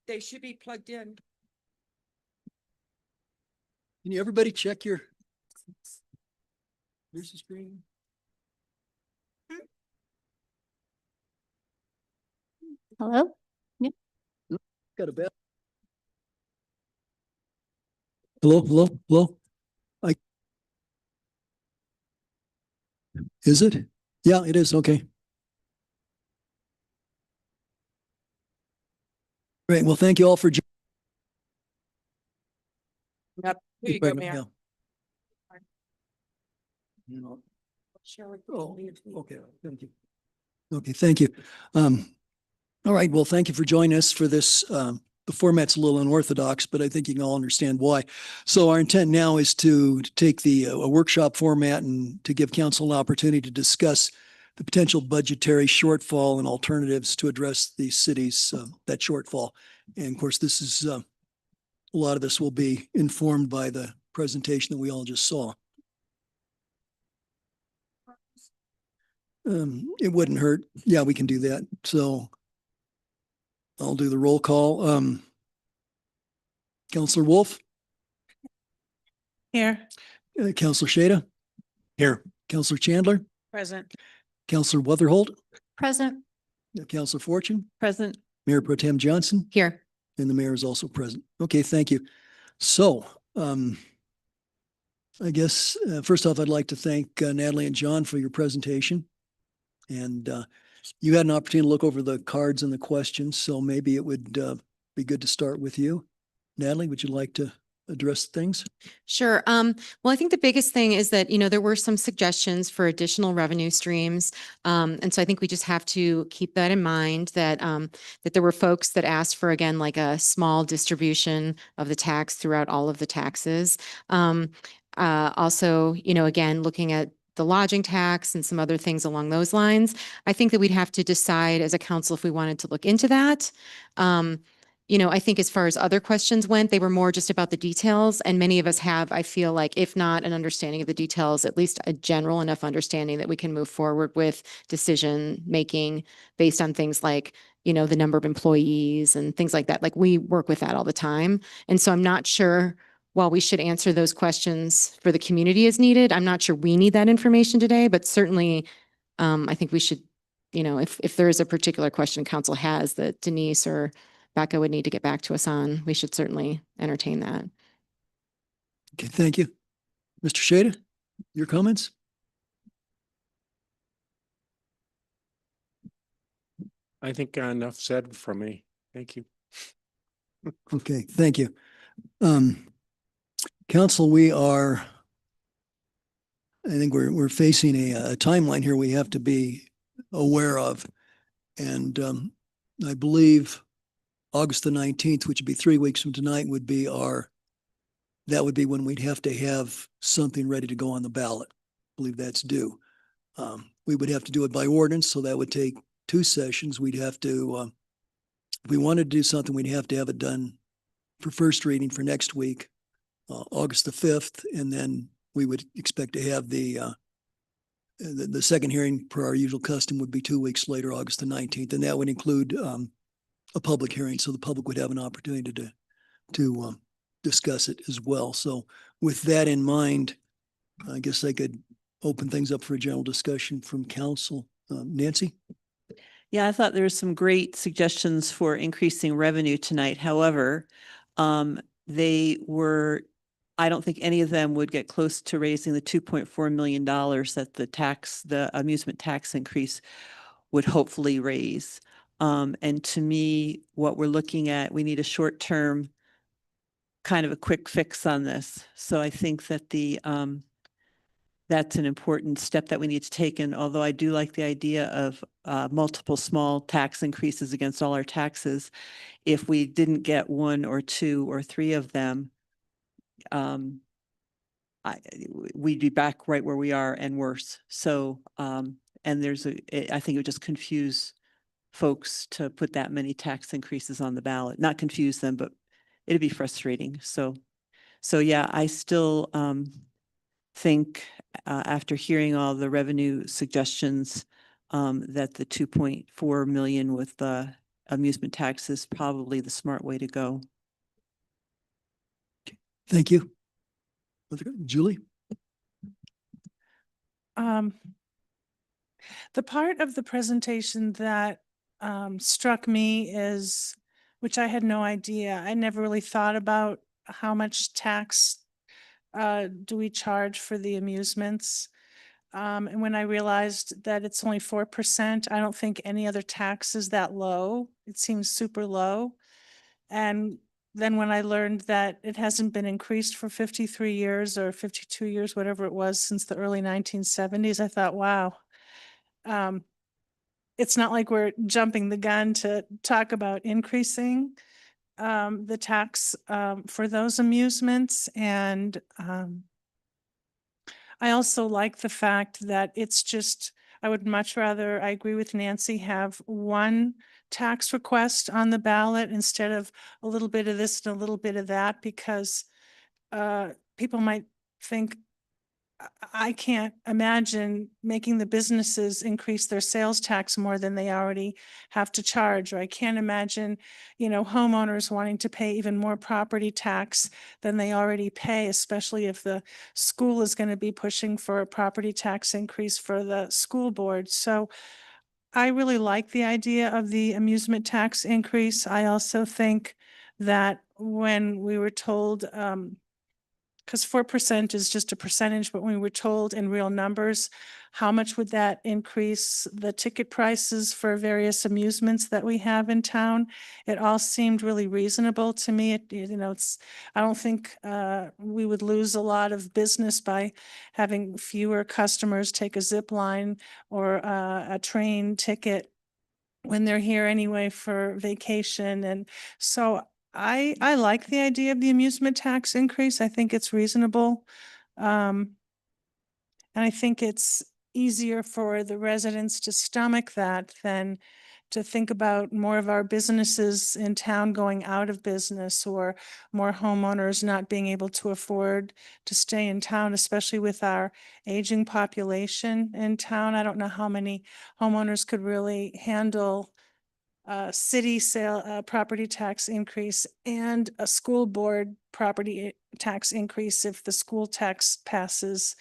They should be plugged in. Can you everybody check your? Here's the screen. Hello? Got a bell. Hello, hello, hello. Is it? Yeah, it is. Okay. Great. Well, thank you all for. Yep. Here you go, joining. Mayor. You know, Share with Oh, me. okay, thank you. Okay, thank you. All right, well, thank you for joining us for this. The format's a little unorthodox, but I think you can all understand why. So our intent now is to take the a workshop format and to give council an opportunity to discuss the potential budgetary shortfall and alternatives to address the city's that shortfall. And of course, this is a lot of this will be informed by the presentation that we all just saw. It wouldn't hurt. Yeah, we can do that. So I'll do the roll call. Counselor Wolf, Here. Counselor Shada. Here. Counselor Chandler, Present. Counselor Weatherholt, Present. Counselor Fortune, Present. Mayor Pro Tem Johnson, Here. and the mayor is also present. Okay, thank you. So, I guess, first off, I'd like to thank Natalie and John for your presentation. And you had an opportunity to look over the cards and the questions, so maybe it would be good to start with you. Natalie, would you like to address things? Sure. Well, I think the biggest thing is that, there were some suggestions for additional revenue streams. And so I think we just have to keep that in mind that, that there were folks that asked for, again, like a small distribution of the tax throughout all of the taxes. Also, again, looking at the lodging tax and some other things along those lines. I think that we'd have to decide as a council if we wanted to look into that. I think as far as other questions went, they were more just about the details. And many of us have, I feel like, if not an understanding of the details, at least a general enough understanding that we can move forward with decision making based on things like, the number of employees and things like that. Like we work with that all the time. And so I'm not sure while we should answer those questions for the community as needed, I'm not sure we need that information today, but certainly I think we should, if there is a particular question council has that Denise or Becca would need to get back to us on, we should certainly entertain that. Okay, thank you. Mr. Shada, your comments? I think enough said from me. Thank you. Okay, thank you. Council, I think we're facing a timeline here we have to be aware of. And I believe August the 19th, which would be 3 weeks from tonight, that would be when we'd have to have something ready to go on the ballot. I believe that's due. We would have to do it by ordinance, so that would take 2 sessions. We'd have to, if we wanted to do something, we'd have to have it done for first reading for next week, August the 5th, and then we would expect to have the second hearing per our usual custom would be 2 weeks later, August the 19th, and that would include a public hearing, so the public would have an opportunity to discuss it as well. So with that in mind, I guess I could open things up for a general discussion from council. Nancy? Yeah, I thought there were some great suggestions for increasing revenue tonight. However, I don't think any of them would get close to raising the $2.4 million that the amusement tax increase would hopefully raise. And to me, what we're looking at, we need a short-term kind of a quick fix on this. So I think that that's an important step that we need to take. And although I do like the idea of multiple small tax increases against all our taxes, if we didn't get one or two or three of them, we'd be back right where we are and worse. So, and I think it would just confuse folks to put that many tax increases on the ballot. Not confuse them, but it'd be frustrating. So yeah, I still think after hearing all the revenue suggestions that the 2.4 million with the amusement tax is probably the smart way to go. Thank you. Julie? The part of the presentation that struck me is, which I had no idea, I never really thought about how much tax do we charge for the amusements. And when I realized that it's only 4%, I don't think any other tax is that low. It seems super low. And then when I learned that it hasn't been increased for 53 years or 52 years, whatever it was, since the early 1970s, I thought, wow. It's not like we're jumping the gun to talk about increasing the tax for those amusements. And I also like the fact that it's just, I would much rather, I agree with Nancy, have one tax request on the ballot instead of a little bit of this and a little bit of that, because people might think, I can't imagine making the businesses increase their sales tax more than they already have to charge. Or I can't imagine, homeowners wanting to pay even more property tax than they already pay, especially if the school is going to be pushing for a property tax increase for the school board. So I really like the idea of the amusement tax increase. I also think that when we were told, because 4% is just a percentage, but when we were told in real numbers, how much would that increase the ticket prices for various amusements that we have in town? It all seemed really reasonable to me. I don't think we would lose a lot of business by having fewer customers take a zip line or a train ticket when they're here anyway for vacation. And so I like the idea of the amusement tax increase. I think it's reasonable. And I think it's easier for the residents to stomach that than to think about more of our businesses in town going out of business or more homeowners not being able to afford to stay in town, especially with our aging population in town. I don't know how many homeowners could really handle city sale, property tax increase and a school board property tax increase if the school tax passes.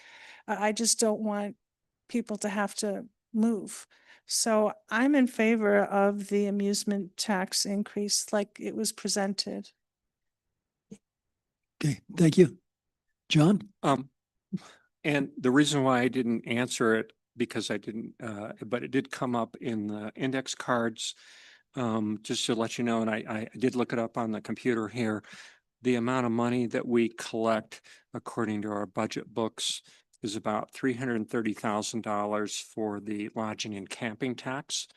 I just don't want people to have to move. So I'm in favor of the amusement tax increase like it was presented. Okay, thank you. John? And the reason why I didn't answer it, because I didn't, but it did come up in the index cards. Just to let you know, and I did look it up on the computer here, the amount of money that we collect according to our budget books is about $330,000 for the lodging and camping tax.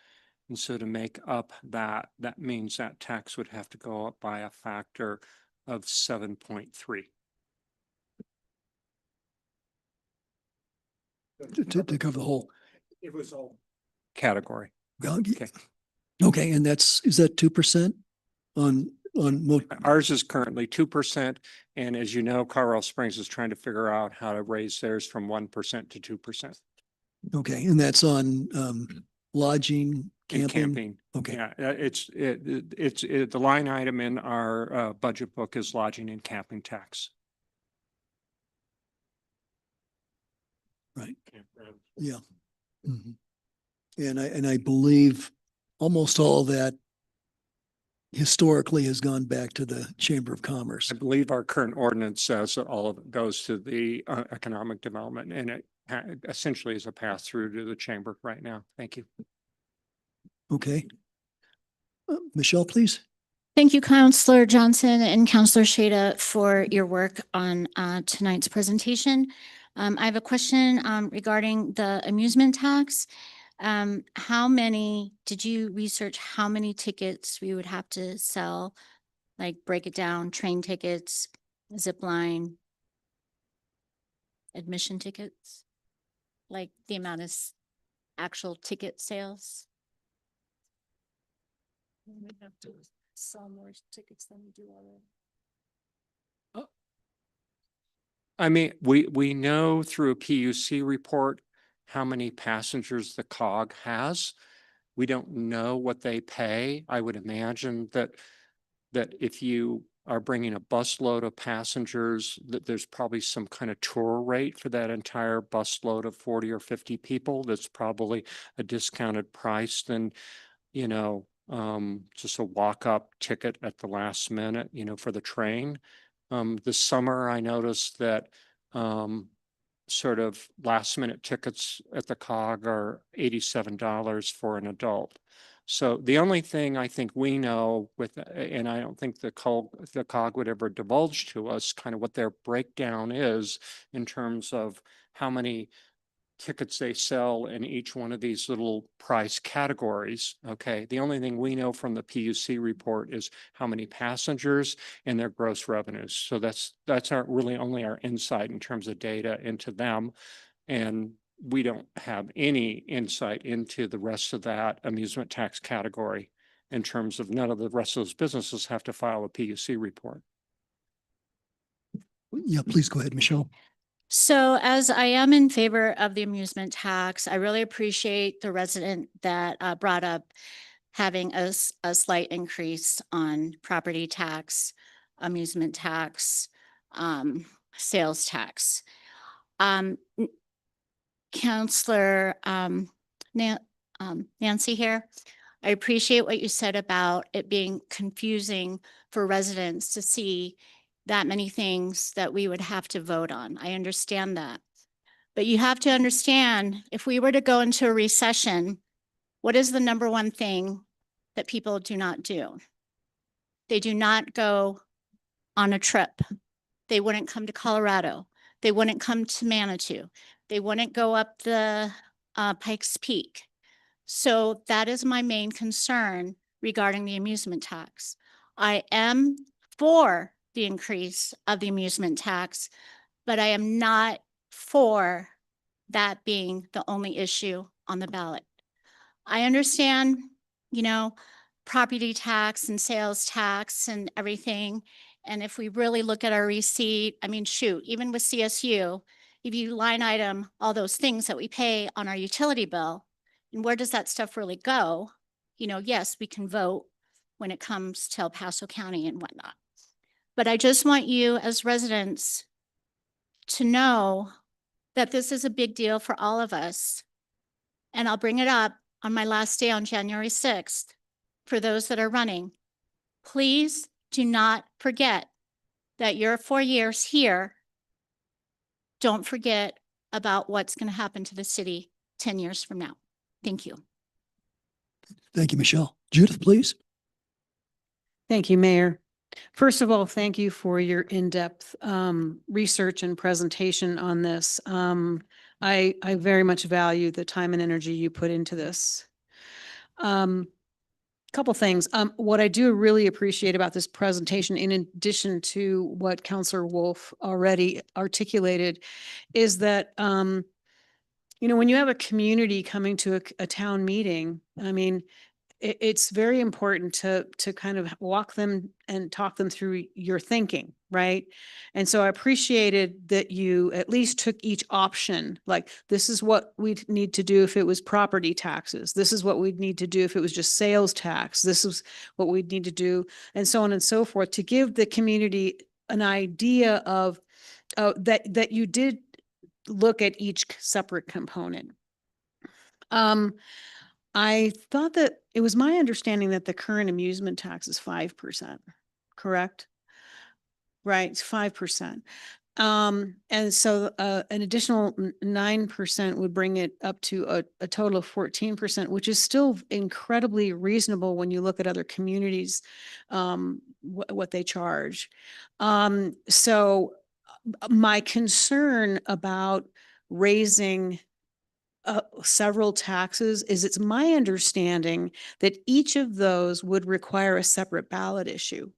And so to make up that means that tax would have to go up by a factor of 7.3. To cover the whole. It was all category. Okay. Okay, and is that 2% on Ours is currently 2%. And as you know, Colorado Springs is trying to figure out how to raise theirs from 1% to 2%. Okay, and that's on lodging, And camping? camping. Okay. Yeah, it's the line item in our budget book is lodging and camping tax. Right. Yeah. Mhm. And I believe almost all of that historically has gone back to the Chamber of Commerce. I believe our current ordinance says that all of it goes to the economic development, and it essentially is a pass through to the chamber right now. Thank you. Okay. Michelle, please. Thank you, Counselor Johnson and Counselor Shada, for your work on tonight's presentation. I have a question regarding the amusement tax. Did you research how many tickets we would have to sell? Like break it down, train tickets, zip line, admission tickets? Like the amount of actual ticket sales? We have to sell more tickets than we do already. I mean, we know through a PUC report how many passengers the COG has. We don't know what they pay. I would imagine that if you are bringing a busload of passengers, that there's probably some kind of tour rate for that entire busload of 40 or 50 people. That's probably a discounted price than, you know, just a walk-up ticket at the last minute, you know, for the train. This summer, I noticed that sort of last minute tickets at the COG are $87 for an adult. So the only thing I think we know with, and I don't think the COG would ever divulge to us kind of what their breakdown is in terms of how many tickets they sell in each one of these little price categories. Okay. The only thing we know from the PUC report is how many passengers and their gross revenues. So that's our really only our insight in terms of data into them. And we don't have any insight into the rest of that amusement tax category in terms of none of the rest of those businesses have to file a PUC report. Yeah, please go ahead, Michelle. So as I am in favor of the amusement tax, I really appreciate the resident that brought up having a slight increase on property tax, amusement tax, sales tax. Counselor Nancy here, I appreciate what you said about it being confusing for residents to see that many things that we would have to vote on. I understand that. But you have to understand, if we were to go into a recession, what is the number one thing that people do not do? They do not go on a trip. They wouldn't come to Colorado. They wouldn't come to Manitou. They wouldn't go up the Pikes Peak. So that is my main concern regarding the amusement tax. I am for the increase of the amusement tax, but I am not for that being the only issue on the ballot. I understand, you know, property tax and sales tax and everything. And if we really look at our receipt, I mean, shoot, even with CSU, if you line item all those things that we pay on our utility bill, and where does that stuff really go? You know, yes, we can vote when it comes to El Paso County and whatnot. But I just want you as residents to know that this is a big deal for all of us. And I'll bring it up on my last day on January 6th for those that are running. Please do not forget that your 4 years here. Don't forget about what's going to happen to the city 10 years from now. Thank you. Thank you, Michelle. Judith, please. Thank you, Mayor. First of all, thank you for your in-depth research and presentation on this. I very much value the time and energy you put into this. Couple things. What I do really appreciate about this presentation, in addition to what Councillor Wolf already articulated, is that you know, when you have a community coming to a town meeting, I mean, it's very important to kind of walk them and talk them through your thinking, right? And so I appreciated that you at least took each option, like this is what we'd need to do if it was property taxes. This is what we'd need to do if it was just sales tax. This is what we'd need to do, and so on and so forth, to give the community an idea of that you did look at each separate component. I thought that it was my understanding that the current amusement tax is 5%, correct? Right, it's 5%. And so an additional 9% would bring it up to a total of 14%, which is still incredibly reasonable when you look at other communities, what they charge. So my concern about raising several taxes is it's my understanding that each of those would require a separate ballot issue.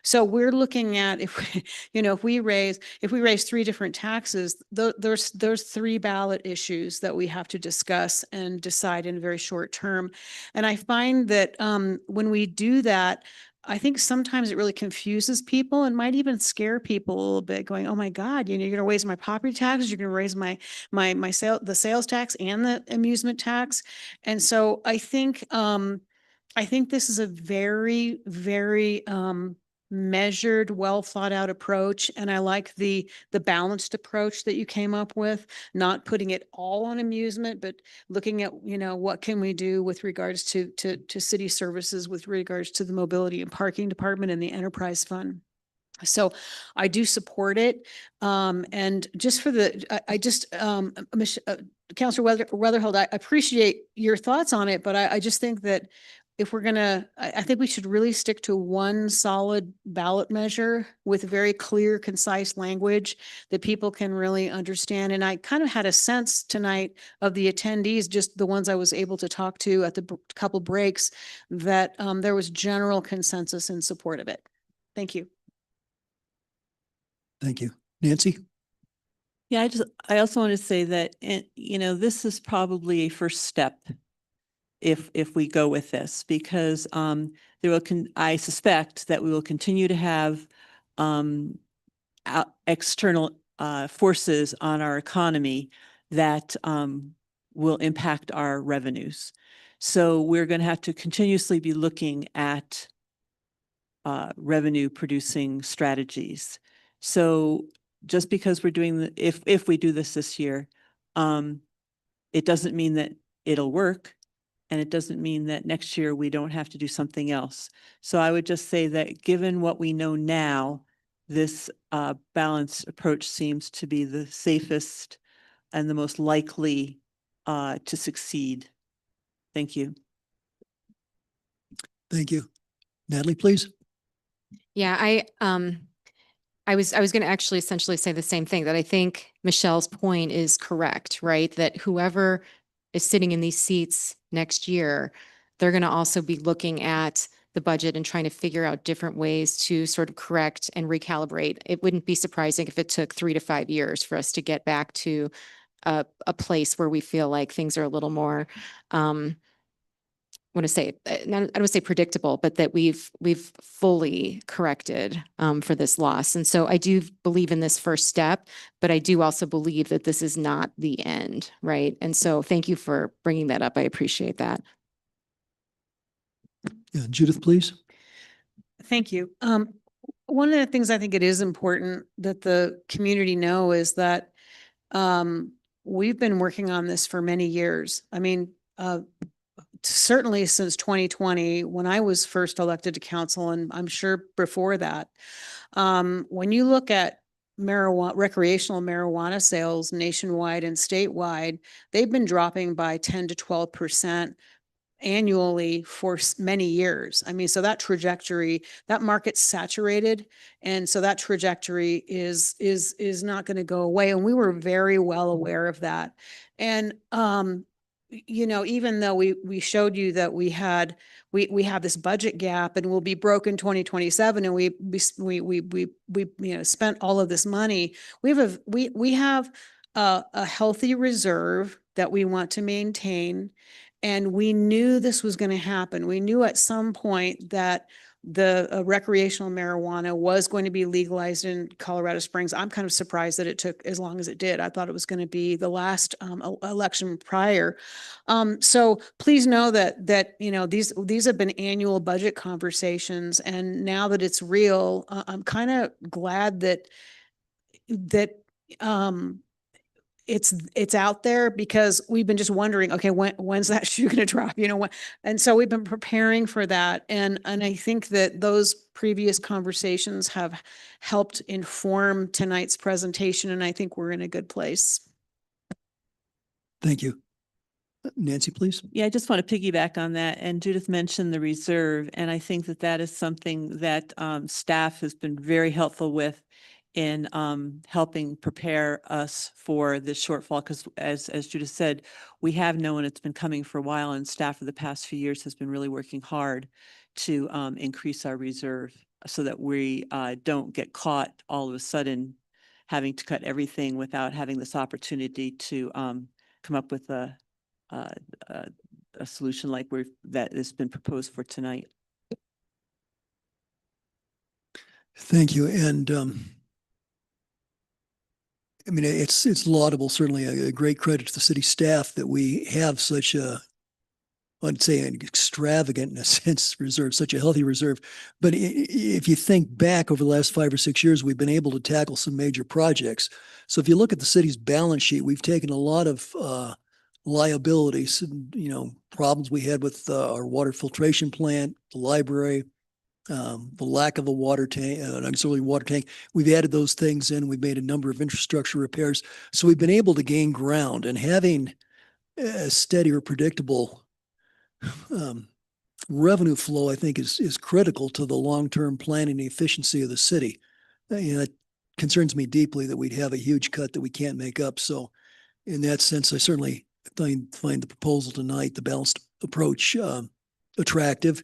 So we're looking at if we, if we raise three different taxes, there's three ballot issues that we have to discuss and decide in a very short term. And I find that when we do that, I think sometimes it really confuses people and might even scare people a little bit, going, "Oh my God, you're going to raise my property taxes, you're going to raise the sales tax and the amusement tax," and so I think this is a very, very measured, well thought out approach. And I like the balanced approach that you came up with, not putting it all on amusement, but looking at, what can we do with regards to city services, with regards to the mobility and parking department and the enterprise fund. So I do support it. And just for Councilor Weatherhold, I appreciate your thoughts on it, but I just think that if we're I think we should really stick to one solid ballot measure with very clear, concise language that people can really understand. And I kind of had a sense tonight of the attendees, just the ones I was able to talk to at the couple breaks, that there was general consensus in support of it. Thank you. Thank you. Nancy? Yeah, I also want to say that, this is probably a first step if we go with this, because I suspect that we will continue to have external forces on our economy that will impact our revenues. So we're going to have to continuously be looking at revenue producing strategies. So just because we're doing if we do this year, it doesn't mean that it'll work. And it doesn't mean that next year we don't have to do something else. So I would just say that given what we know now, this balanced approach seems to be the safest and the most likely to succeed. Thank you. Thank you. Natalie, please. Yeah, I was going to actually essentially say the same thing, that I think Michelle's point is correct, right? That whoever is sitting in these seats next year, they're going to also be looking at the budget and trying to figure out different ways to sort of correct and recalibrate. It wouldn't be surprising if it took 3 to 5 years for us to get back to a place where we feel like things are a little more, I don't want to say predictable, but that we've fully corrected for this loss. And so I do believe in this first step, but I do also believe that this is not the end, right? And so thank you for bringing that up. I appreciate that. Yeah, Judith, please. Thank you. One of the things I think it is important that the community know is that we've been working on this for many years. I mean, certainly since 2020, when I was first elected to council, and I'm sure before that, when you look at recreational marijuana sales nationwide and statewide, they've been dropping by 10 to 12% annually for many years. I mean, so that trajectory, that market's saturated. And so that trajectory is not going to go away. And we were very well aware of that. And, even though we showed you that we have this budget gap and we'll be broke in 2027, and we spent all of this money, we have a healthy reserve that we want to maintain. And we knew this was going to happen. We knew at some point that the recreational marijuana was going to be legalized in Colorado Springs. I'm kind of surprised that it took as long as it did. I thought it was going to be the last election prior. So please know that these have been annual budget conversations, and now that it's real, I'm kind of glad that it's out there because we've been just wondering, okay, when's that shoe going to drop? And so we've been preparing for that. And I think that those previous conversations have helped inform tonight's presentation. And I think we're in a good place. Thank you. Nancy, please. Yeah, I just want to piggyback on that. And Judith mentioned the reserve, and I think that that is something that staff has been very helpful with in helping prepare us for this shortfall. Because as Judith said, we have known it's been coming for a while, and staff for the past few years has been really working hard to increase our reserve so that we don't get caught all of a sudden having to cut everything without having this opportunity to come up with a solution like that has been proposed for tonight. Thank you. And I mean, it's laudable, certainly a great credit to the city staff that we have such a, I'd say an extravagant, in a sense, reserve, such a healthy reserve. But if you think back over the last 5 or 6 years, we've been able to tackle some major projects. So if you look at the city's balance sheet, we've taken a lot of liabilities, problems we had with our water filtration plant, the library, the lack of a water tank, an auxiliary water tank. We've added those things in. We've made a number of infrastructure repairs. So we've been able to gain ground, and having a steady or predictable revenue flow, I think, is critical to the long-term planning and efficiency of the city. It concerns me deeply that we'd have a huge cut that we can't make up. So in that sense, I certainly find the proposal tonight, the balanced approach, attractive.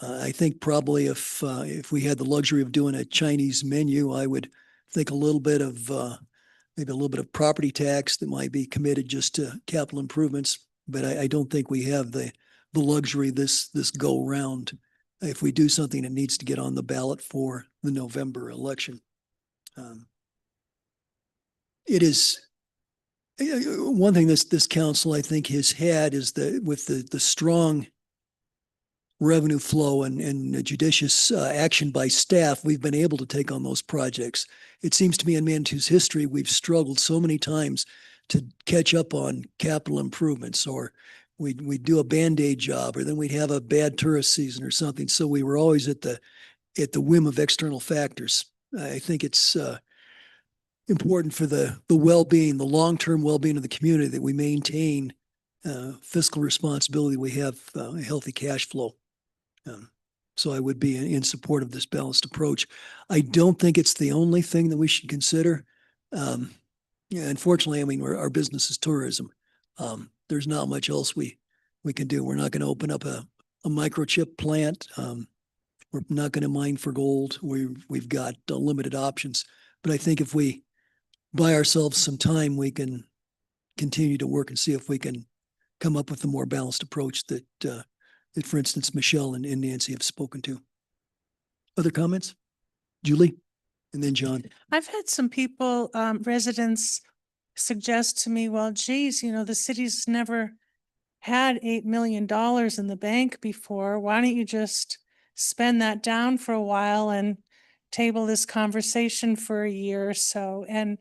I think probably if we had the luxury of doing a Chinese menu, I would think a little bit of maybe a little bit of property tax that might be committed just to capital improvements. But I don't think we have the luxury this go round if we do something that needs to get on the ballot for the November election. It is one thing this council, I think, has had is that with the strong revenue flow and judicious action by staff, we've been able to take on those projects. It seems to me in Manitou's history, we've struggled so many times to catch up on capital improvements, or we'd do a Band-Aid job, or then we'd have a bad tourist season or something. So we were always at the whim of external factors. I think it's important for the well-being, the long-term well-being of the community, that we maintain fiscal responsibility. We have a healthy cash flow. So I would be in support of this balanced approach. I don't think it's the only thing that we should consider. Unfortunately, I mean, our business is tourism. There's not much else we can do. We're not going to open up a microchip plant. We're not going to mine for gold. We've got limited options. But I think if we buy ourselves some time, we can continue to work and see if we can come up with a more balanced approach that, for instance, Michelle and Nancy have spoken to. Other comments? Julie? And then John. I've had some people, residents suggest to me, well, geez, the city's never had $8 million in the bank before. Why don't you just spend that down for a while and table this conversation for a year or so? And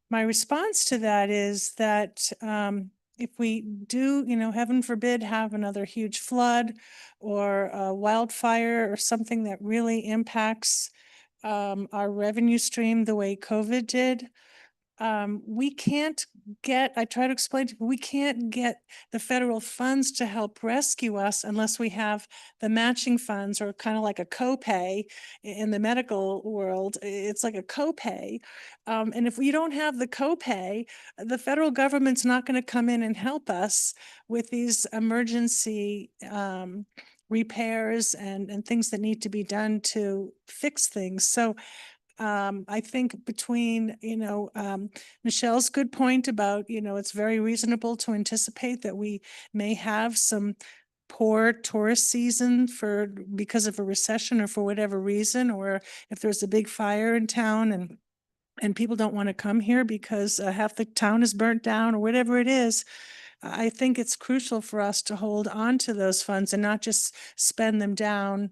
my response to that is that if we do, heaven forbid, have another huge flood or a wildfire or something that really impacts our revenue stream the way COVID did, we can't I try to explain to people, we can't get the federal funds to help rescue us unless we have the matching funds, or kind of like a copay in the medical world. It's like a copay. And if we don't have the copay, the federal government's not going to come in and help us with these emergency repairs and things that need to be done to fix things. So I think between, Michelle's good point about, it's very reasonable to anticipate that we may have some poor tourist season because of a recession or for whatever reason, or if there's a big fire in town and people don't want to come here because half the town is burnt down or whatever it is. I think it's crucial for us to hold on to those funds and not just spend them down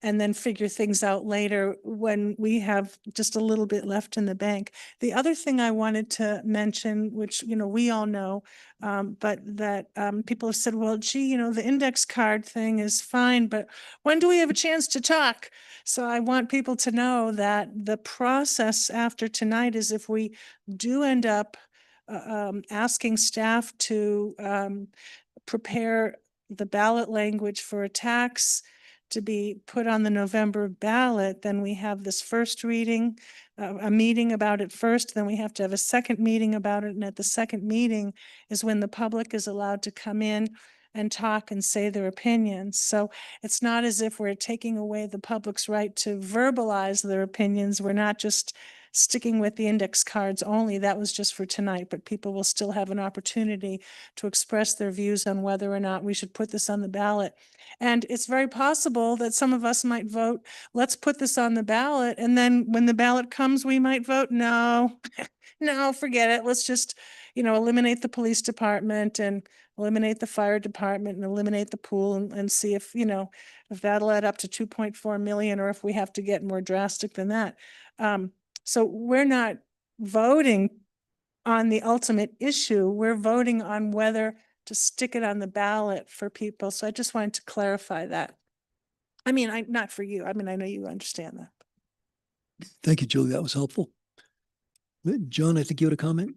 and then figure things out later when we have just a little bit left in the bank. The other thing I wanted to mention, which, we all know, but that people have said, well, gee, the index card thing is fine, but when do we have a chance to talk? So I want people to know that the process after tonight is, if we do end up asking staff to prepare the ballot language for a tax to be put on the November ballot, then we have this first reading, a meeting about it first, then we have to have a second meeting about it. And at the second meeting is when the public is allowed to come in and talk and say their opinions. So it's not as if we're taking away the public's right to verbalize their opinions. We're not just sticking with the index cards only. That was just for tonight, but people will still have an opportunity to express their views on whether or not we should put this on the ballot. And it's very possible that some of us might vote, let's put this on the ballot. And then when the ballot comes, we might vote, no, no, forget it. Let's just, eliminate the police department and eliminate the fire department and eliminate the pool and see if, if that'll add up to 2.4 million, or if we have to get more drastic than that. So we're not voting on the ultimate issue. We're voting on whether to stick it on the ballot for people. So I just wanted to clarify that. I mean, not for you. I mean, I know you understand that. Thank you, Julie. That was helpful. John, I think you had a comment?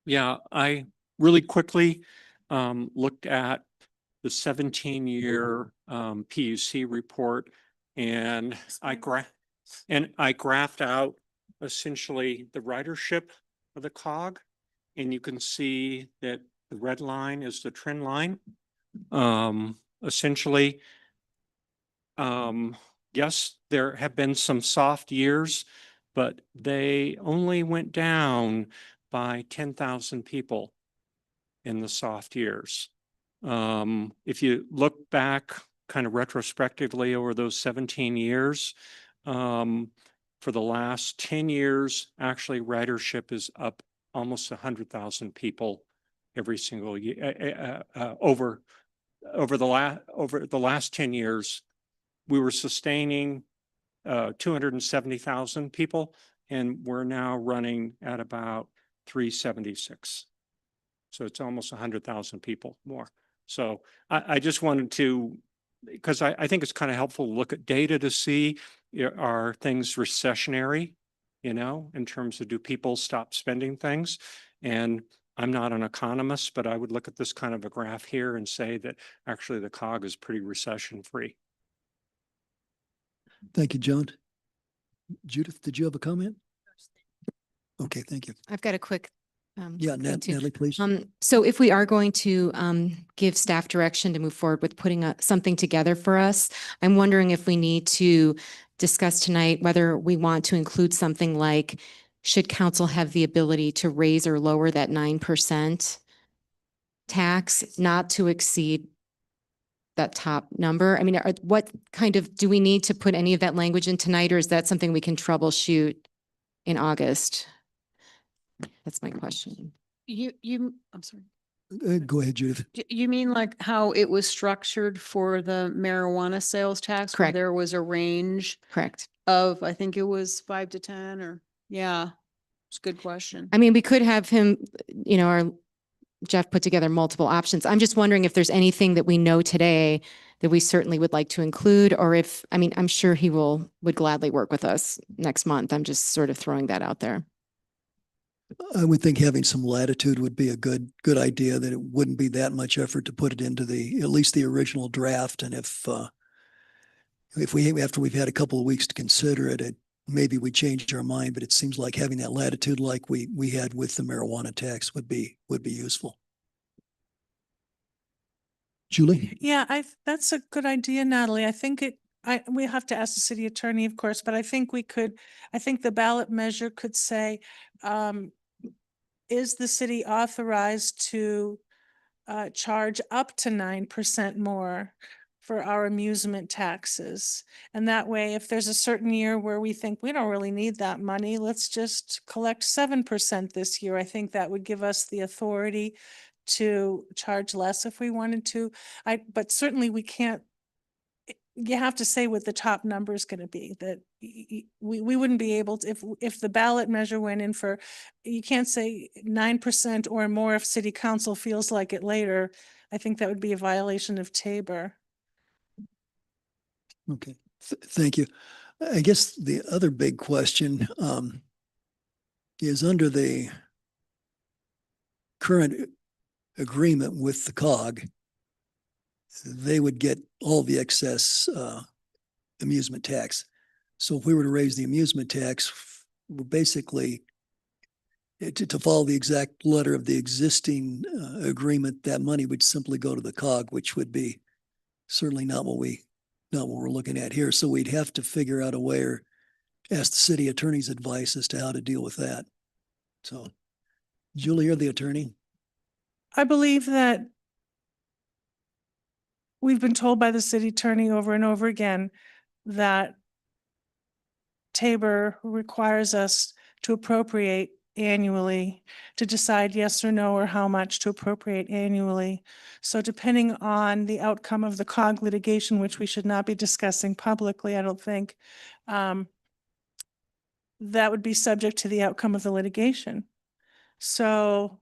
Yeah, I really quickly looked at the 17-year PUC report, and I graphed out essentially the ridership of the COG, and you can see that the red line is the trend line. Essentially, yes, there have been some soft years, but they only went down by 10,000 people in the soft years. If you look back kind of retrospectively over those 17 years, for the last 10 years, actually ridership is up almost 100,000 people every single year. Over the last 10 years, we were sustaining 270,000 people, and we're now running at about 376. So it's almost 100,000 people more. So I just wanted to, because I think it's kind of helpful to look at data to see, are things recessionary, in terms of, do people stop spending things? And I'm not an economist, but I would look at this kind of a graph here and say that actually the COG is pretty recession free. Thank you, John. Judith, did you have a comment? Okay, thank you. I've got a quick. Yeah, thing too. Natalie, please. So if we are going to give staff direction to move forward with putting something together for us, I'm wondering if we need to discuss tonight whether we want to include something like, should council have the ability to raise or lower that 9% tax not to exceed that top number? I mean, what kind of, do we need to put any of that language in tonight, or is that something we can troubleshoot in August? That's my question. I'm sorry. Go ahead, Judith. You mean like how it was structured for the marijuana sales tax? Where Correct. there was a range Correct. of, I think it was 5 to 10, or, yeah, it's a good question. I mean, we could have him, our Jeff put together multiple options. I'm just wondering if there's anything that we know today that we certainly would like to include, or if, I mean, I'm sure he would gladly work with us next month. I'm just sort of throwing that out there. I would think having some latitude would be a good idea, that it wouldn't be that much effort to put it into at least the original draft. And if after we've had a couple of weeks to consider it, maybe we changed our mind, but it seems like having that latitude like we had with the marijuana tax would be useful. Julie? Yeah, that's a good idea, Natalie. I think we have to ask the city attorney, of course, but I think the ballot measure could say, is the city authorized to charge up to 9% more for our amusement taxes? And that way, if there's a certain year where we think we don't really need that money, let's just collect 7% this year. I think that would give us the authority to charge less if we wanted to. But certainly we can't you have to say what the top number is going to be, that we wouldn't be able to, if the ballot measure went in for, you can't say 9% or more if city council feels like it later. I think that would be a violation of Tabor. Okay, thank you. I guess the other big question is under the current agreement with the COG, they would get all the excess amusement tax. So if we were to raise the amusement tax, we're basically to follow the exact letter of the existing agreement, that money would simply go to the COG, which would be certainly not what we're looking at here. So we'd have to figure out a way or ask the city attorney's advice as to how to deal with that. So, Julie, you're the attorney. I believe that we've been told by the city attorney over and over again that Tabor requires us to appropriate annually, to decide yes or no, or how much to appropriate annually. So depending on the outcome of the COG litigation, which we should not be discussing publicly, I don't think, that would be subject to the outcome of the litigation. So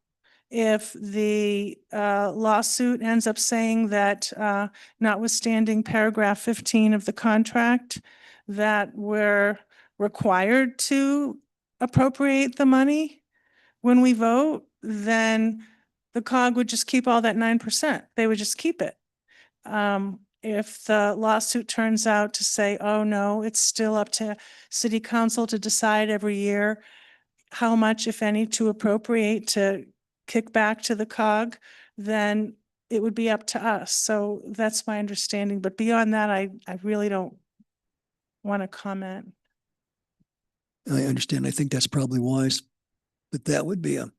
if the lawsuit ends up saying that notwithstanding paragraph 15 of the contract, that we're required to appropriate the money when we vote, then the COG would just keep all that 9%. They would just keep it. If the lawsuit turns out to say, oh no, it's still up to city council to decide every year how much, if any, to appropriate to kick back to the COG, then it would be up to us. So that's my understanding. But beyond that, I really don't want to comment. I understand. I think that's probably wise, but that would be a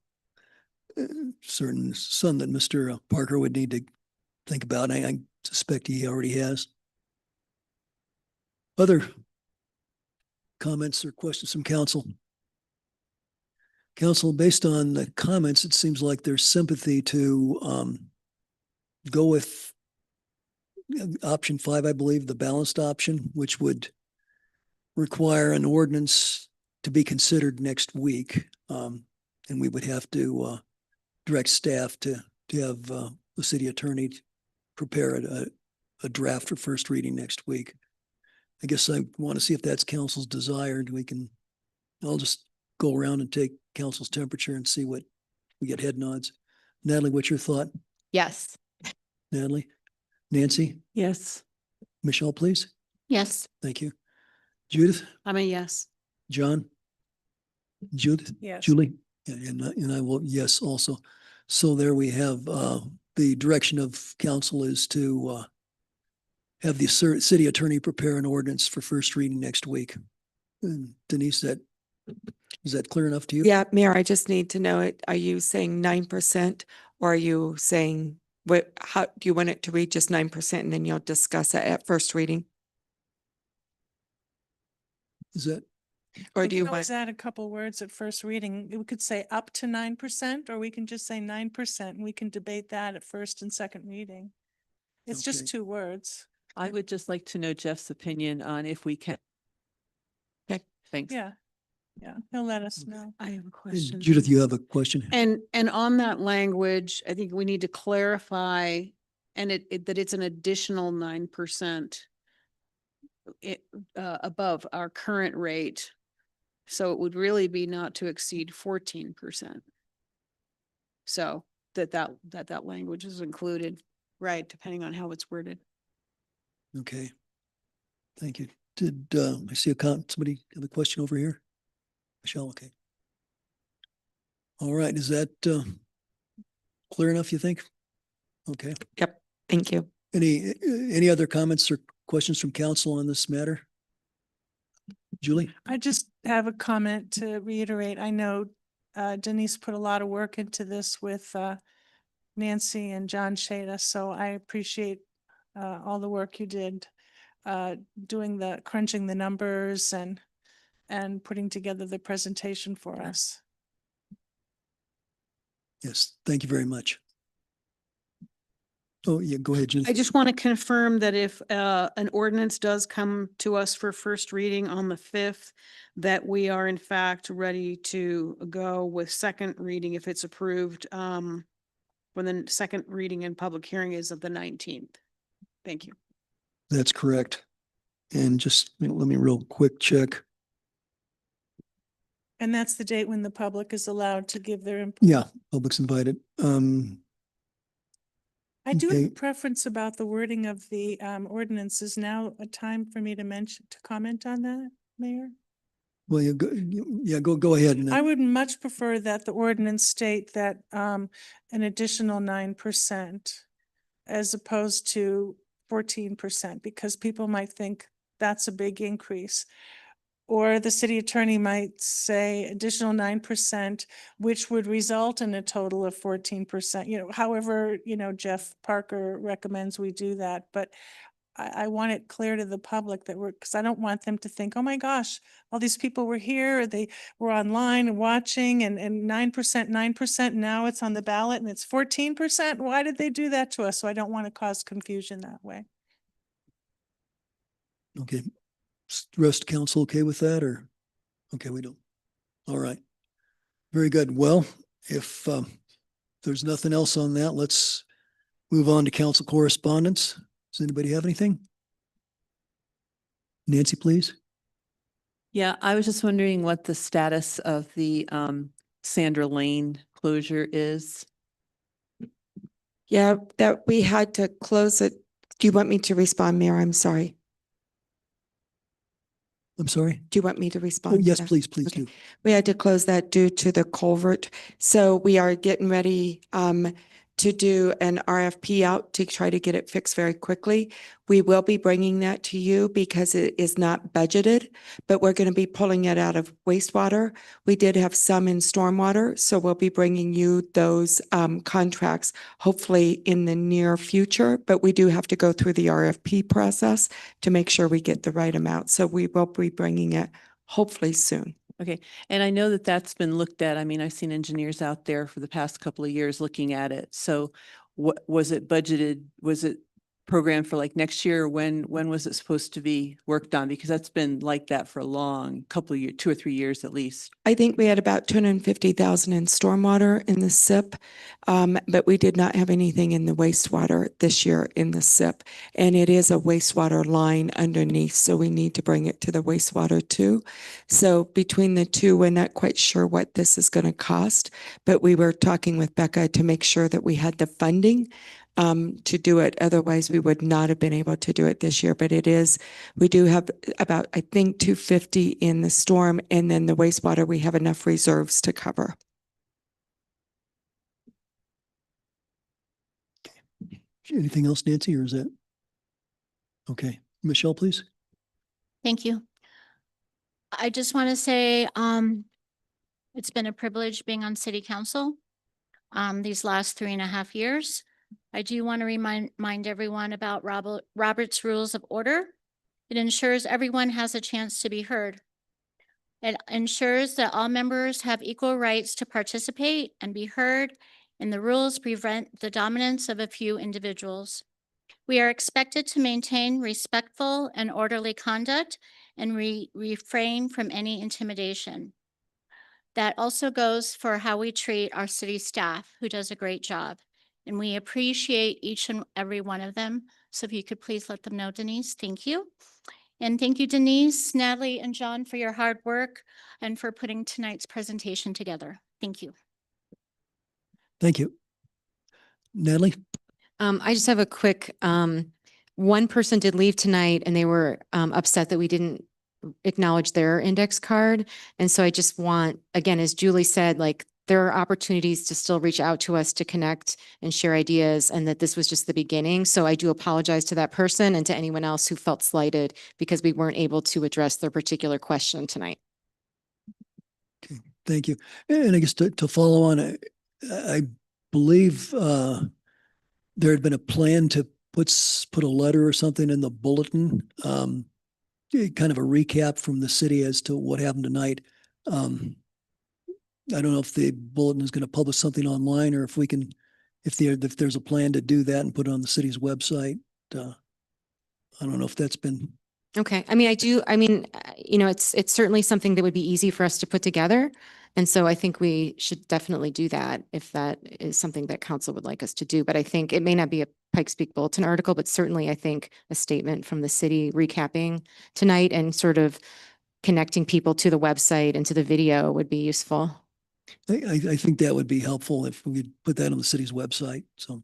certain sum that Mr. Parker would need to think about. I suspect he already has. Other comments or questions from council? Council, based on the comments, it seems like there's sympathy to go with option 5, I believe, the balanced option, which would require an ordinance to be considered next week. And we would have to direct staff to have the city attorney prepare a draft for first reading next week. I guess I want to see if that's council's desire. I'll just go around and take council's temperature and see what we get head nods. Natalie, what's your thought? Yes. Natalie? Nancy? Yes. Michelle, please. Yes. Thank you. Judith? I'm a yes. John? Judith? Yes. Julie? And I will yes also. So there we have the direction of council is to have the city attorney prepare an ordinance for first reading next week. And Denise, is that clear enough to you? Yeah, Mayor, I just need to know it. Are you saying 9% or are you saying how do you want it to read just 9% and then you'll discuss it at first reading? Is that? Or We do you can always want, add a couple words at first reading. We could say up to 9%, or we can just say 9%, and we can debate that at first and second reading. It's just Okay. 2 words. I would just like to know Jeff's opinion on if we can. Okay. Thanks. Yeah. Yeah, he'll let us Okay. know. I have a question. Judith, you have a question? And on that language, I think we need to clarify and that it's an additional 9% above our current rate. So it would really be not to exceed 14%. So that language is included, right, depending on how it's worded. Okay. Thank you. Did I see somebody have a question over here? Michelle, okay. All right, is that clear enough, you think? Okay. yep, thank you. Any other comments or questions from council on this matter? Julie? I just have a comment to reiterate. I know Denise put a lot of work into this with Nancy and John Shada, so I appreciate all the work you did crunching the numbers and putting together the presentation for us. Yes, thank you very much. Oh, yeah, go ahead, Jen. I just want to confirm that if an ordinance does come to us for first reading on the 5th, that we are in fact ready to go with second reading if it's approved, when the second reading and public hearing is of the 19th. Thank you. That's correct. And just let me real quick check. And that's the date when the public is allowed to give their input. Yeah, public's invited. I do have a okay. preference about the wording of the ordinance. Is now a time for me to comment on that, Mayor? Well, go ahead. And I would much prefer that the ordinance state that an additional 9% as opposed to 14%, because people might think that's a big increase. Or the city attorney might say additional 9%, which would result in a total of 14%, however, Jeff Parker recommends we do that. But I want it clear to the public that because I don't want them to think, oh my gosh, all these people were here, they were online and watching and 9%, now it's on the ballot and it's 14%. Why did they do that to us? So I don't want to cause confusion that way. okay. Rest of council okay with that, or? Okay, we don't. All right. Very good. Well, if there's nothing else on that, let's move on to council correspondence. Does anybody have anything? Nancy, please. Yeah, I was just wondering what the status of the Sandra Lane closure is. Yeah, that we had to close it. Do you want me to respond, Mayor? I'm sorry. I'm sorry. Do you want me to respond? Oh, to yes, that? please Okay. do. We had to close that due to the culvert. So we are getting ready to do an RFP out to try to get it fixed very quickly. We will be bringing that to you because it is not budgeted, but we're going to be pulling it out of wastewater. We did have some in stormwater, so we'll be bringing you those contracts hopefully in the near future, but we do have to go through the RFP process to make sure we get the right amount. So we will be bringing it hopefully soon. Okay, and I know that that's been looked at. I mean, I've seen engineers out there for the past couple of years looking at it. So what was it budgeted? Was it programmed for like next year? When was it supposed to be worked on? Because that's been like that for a long couple of years, 2 or 3 years at least. I think we had about 250,000 in stormwater in the SIP, but we did not have anything in the wastewater this year in the SIP. And it is a wastewater line underneath, so we need to bring it to the wastewater too. So between the two, we're not quite sure what this is going to cost, but we were talking with Becca to make sure that we had the funding to do it. Otherwise, we would not have been able to do it this year. But we do have about, I think, 250 in the storm, and then the wastewater, we have enough reserves to cover. Anything else, Nancy, or is that? Okay. Michelle, please. Thank you. I just want to say, it's been a privilege being on city council, these last 3.5 years. I do want to remind everyone about Robert's Rules of Order. It ensures everyone has a chance to be heard. It ensures that all members have equal rights to participate and be heard, and the rules prevent the dominance of a few individuals. We are expected to maintain respectful and orderly conduct and refrain from any intimidation. That also goes for how we treat our city staff, who does a great job. And we appreciate each and every one of them. So if you could please let them know, Denise, thank you. And thank you, Denise, Natalie, and John, for your hard work and for putting tonight's presentation together. Thank you. Thank you. Natalie? I just have a quick, one person did leave tonight and they were upset that we didn't acknowledge their index card. And so I just want, again, as Julie said, like there are opportunities to still reach out to us to connect and share ideas, and that this was just the beginning. So I do apologize to that person and to anyone else who felt slighted because we weren't able to address their particular question tonight. Okay, thank you. And I guess to follow on, I believe there had been a plan to put a letter or something in the bulletin, kind of a recap from the city as to what happened tonight. I don't know if the bulletin is going to publish something online or if we can if there's a plan to do that and put it on the city's website. I don't know if that's been, Okay, I mean, it's certainly something that would be easy for us to put together. And so I think we should definitely do that if that is something that council would like us to do. But I think it may not be a Pikes Peak Bulletin article, but certainly I think a statement from the city recapping tonight and sort of connecting people to the website and to the video would be useful. I think that would be helpful if we could put that on the city's website. So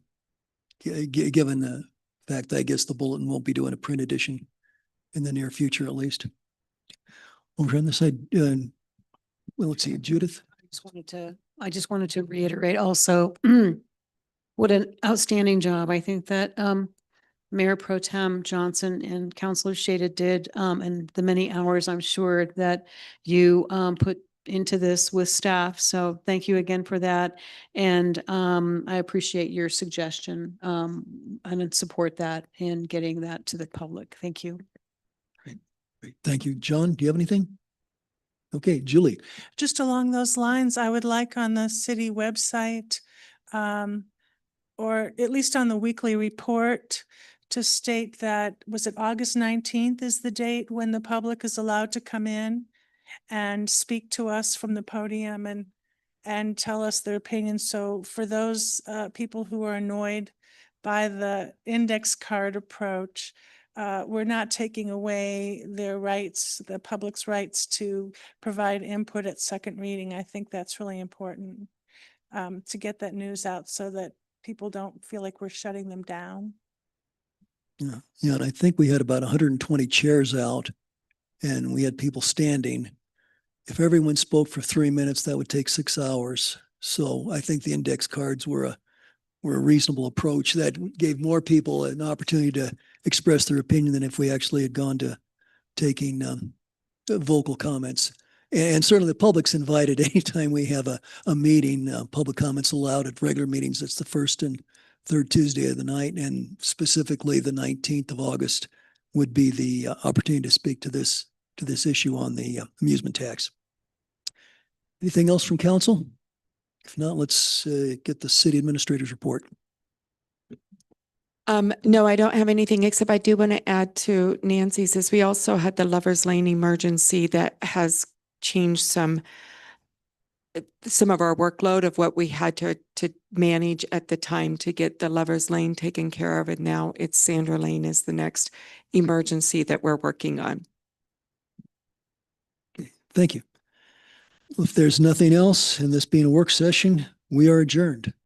given the fact that I guess the bulletin won't be doing a print edition in the near future, at least. Over on the side, well, let's see, Judith. I just wanted to reiterate also what an outstanding job. I think that Mayor Pro Tem Johnson and Councilor Shada did, and the many hours I'm sure that you put into this with staff. So thank you again for that. And I appreciate your suggestion and support that in getting that to the public. Thank you. Great. Thank you. John, do you have anything? Okay, Julie. Just along those lines, I would like on the city website, or at least on the weekly report, to state that, was it August 19th is the date when the public is allowed to come in and speak to us from the podium and tell us their opinions. So for those people who are annoyed by the index card approach, we're not taking away their rights, the public's rights to provide input at second reading. I think that's really important to get that news out so that people don't feel like we're shutting them down. Yeah, and I think we had about 120 chairs out and we had people standing. If everyone spoke for 3 minutes, that would take 6 hours. So I think the index cards were a reasonable approach that gave more people an opportunity to express their opinion than if we actually had gone to taking vocal comments. And certainly the public's invited anytime we have a meeting, public comments allowed at regular meetings. It's the first and third Tuesday of the night, and specifically the 19th of August would be the opportunity to speak to this issue on the amusement tax. Anything else from council? If not, let's get the city administrator's report. No, I don't have anything, except I do want to add to Nancy's is we also had the Lovers Lane emergency that has changed some of our workload of what we had to manage at the time to get the Lovers Lane taken care of. And now it's Sandra Lane is the next emergency that we're working on. Thank you. If there's nothing else, and this being a work session, we are adjourned.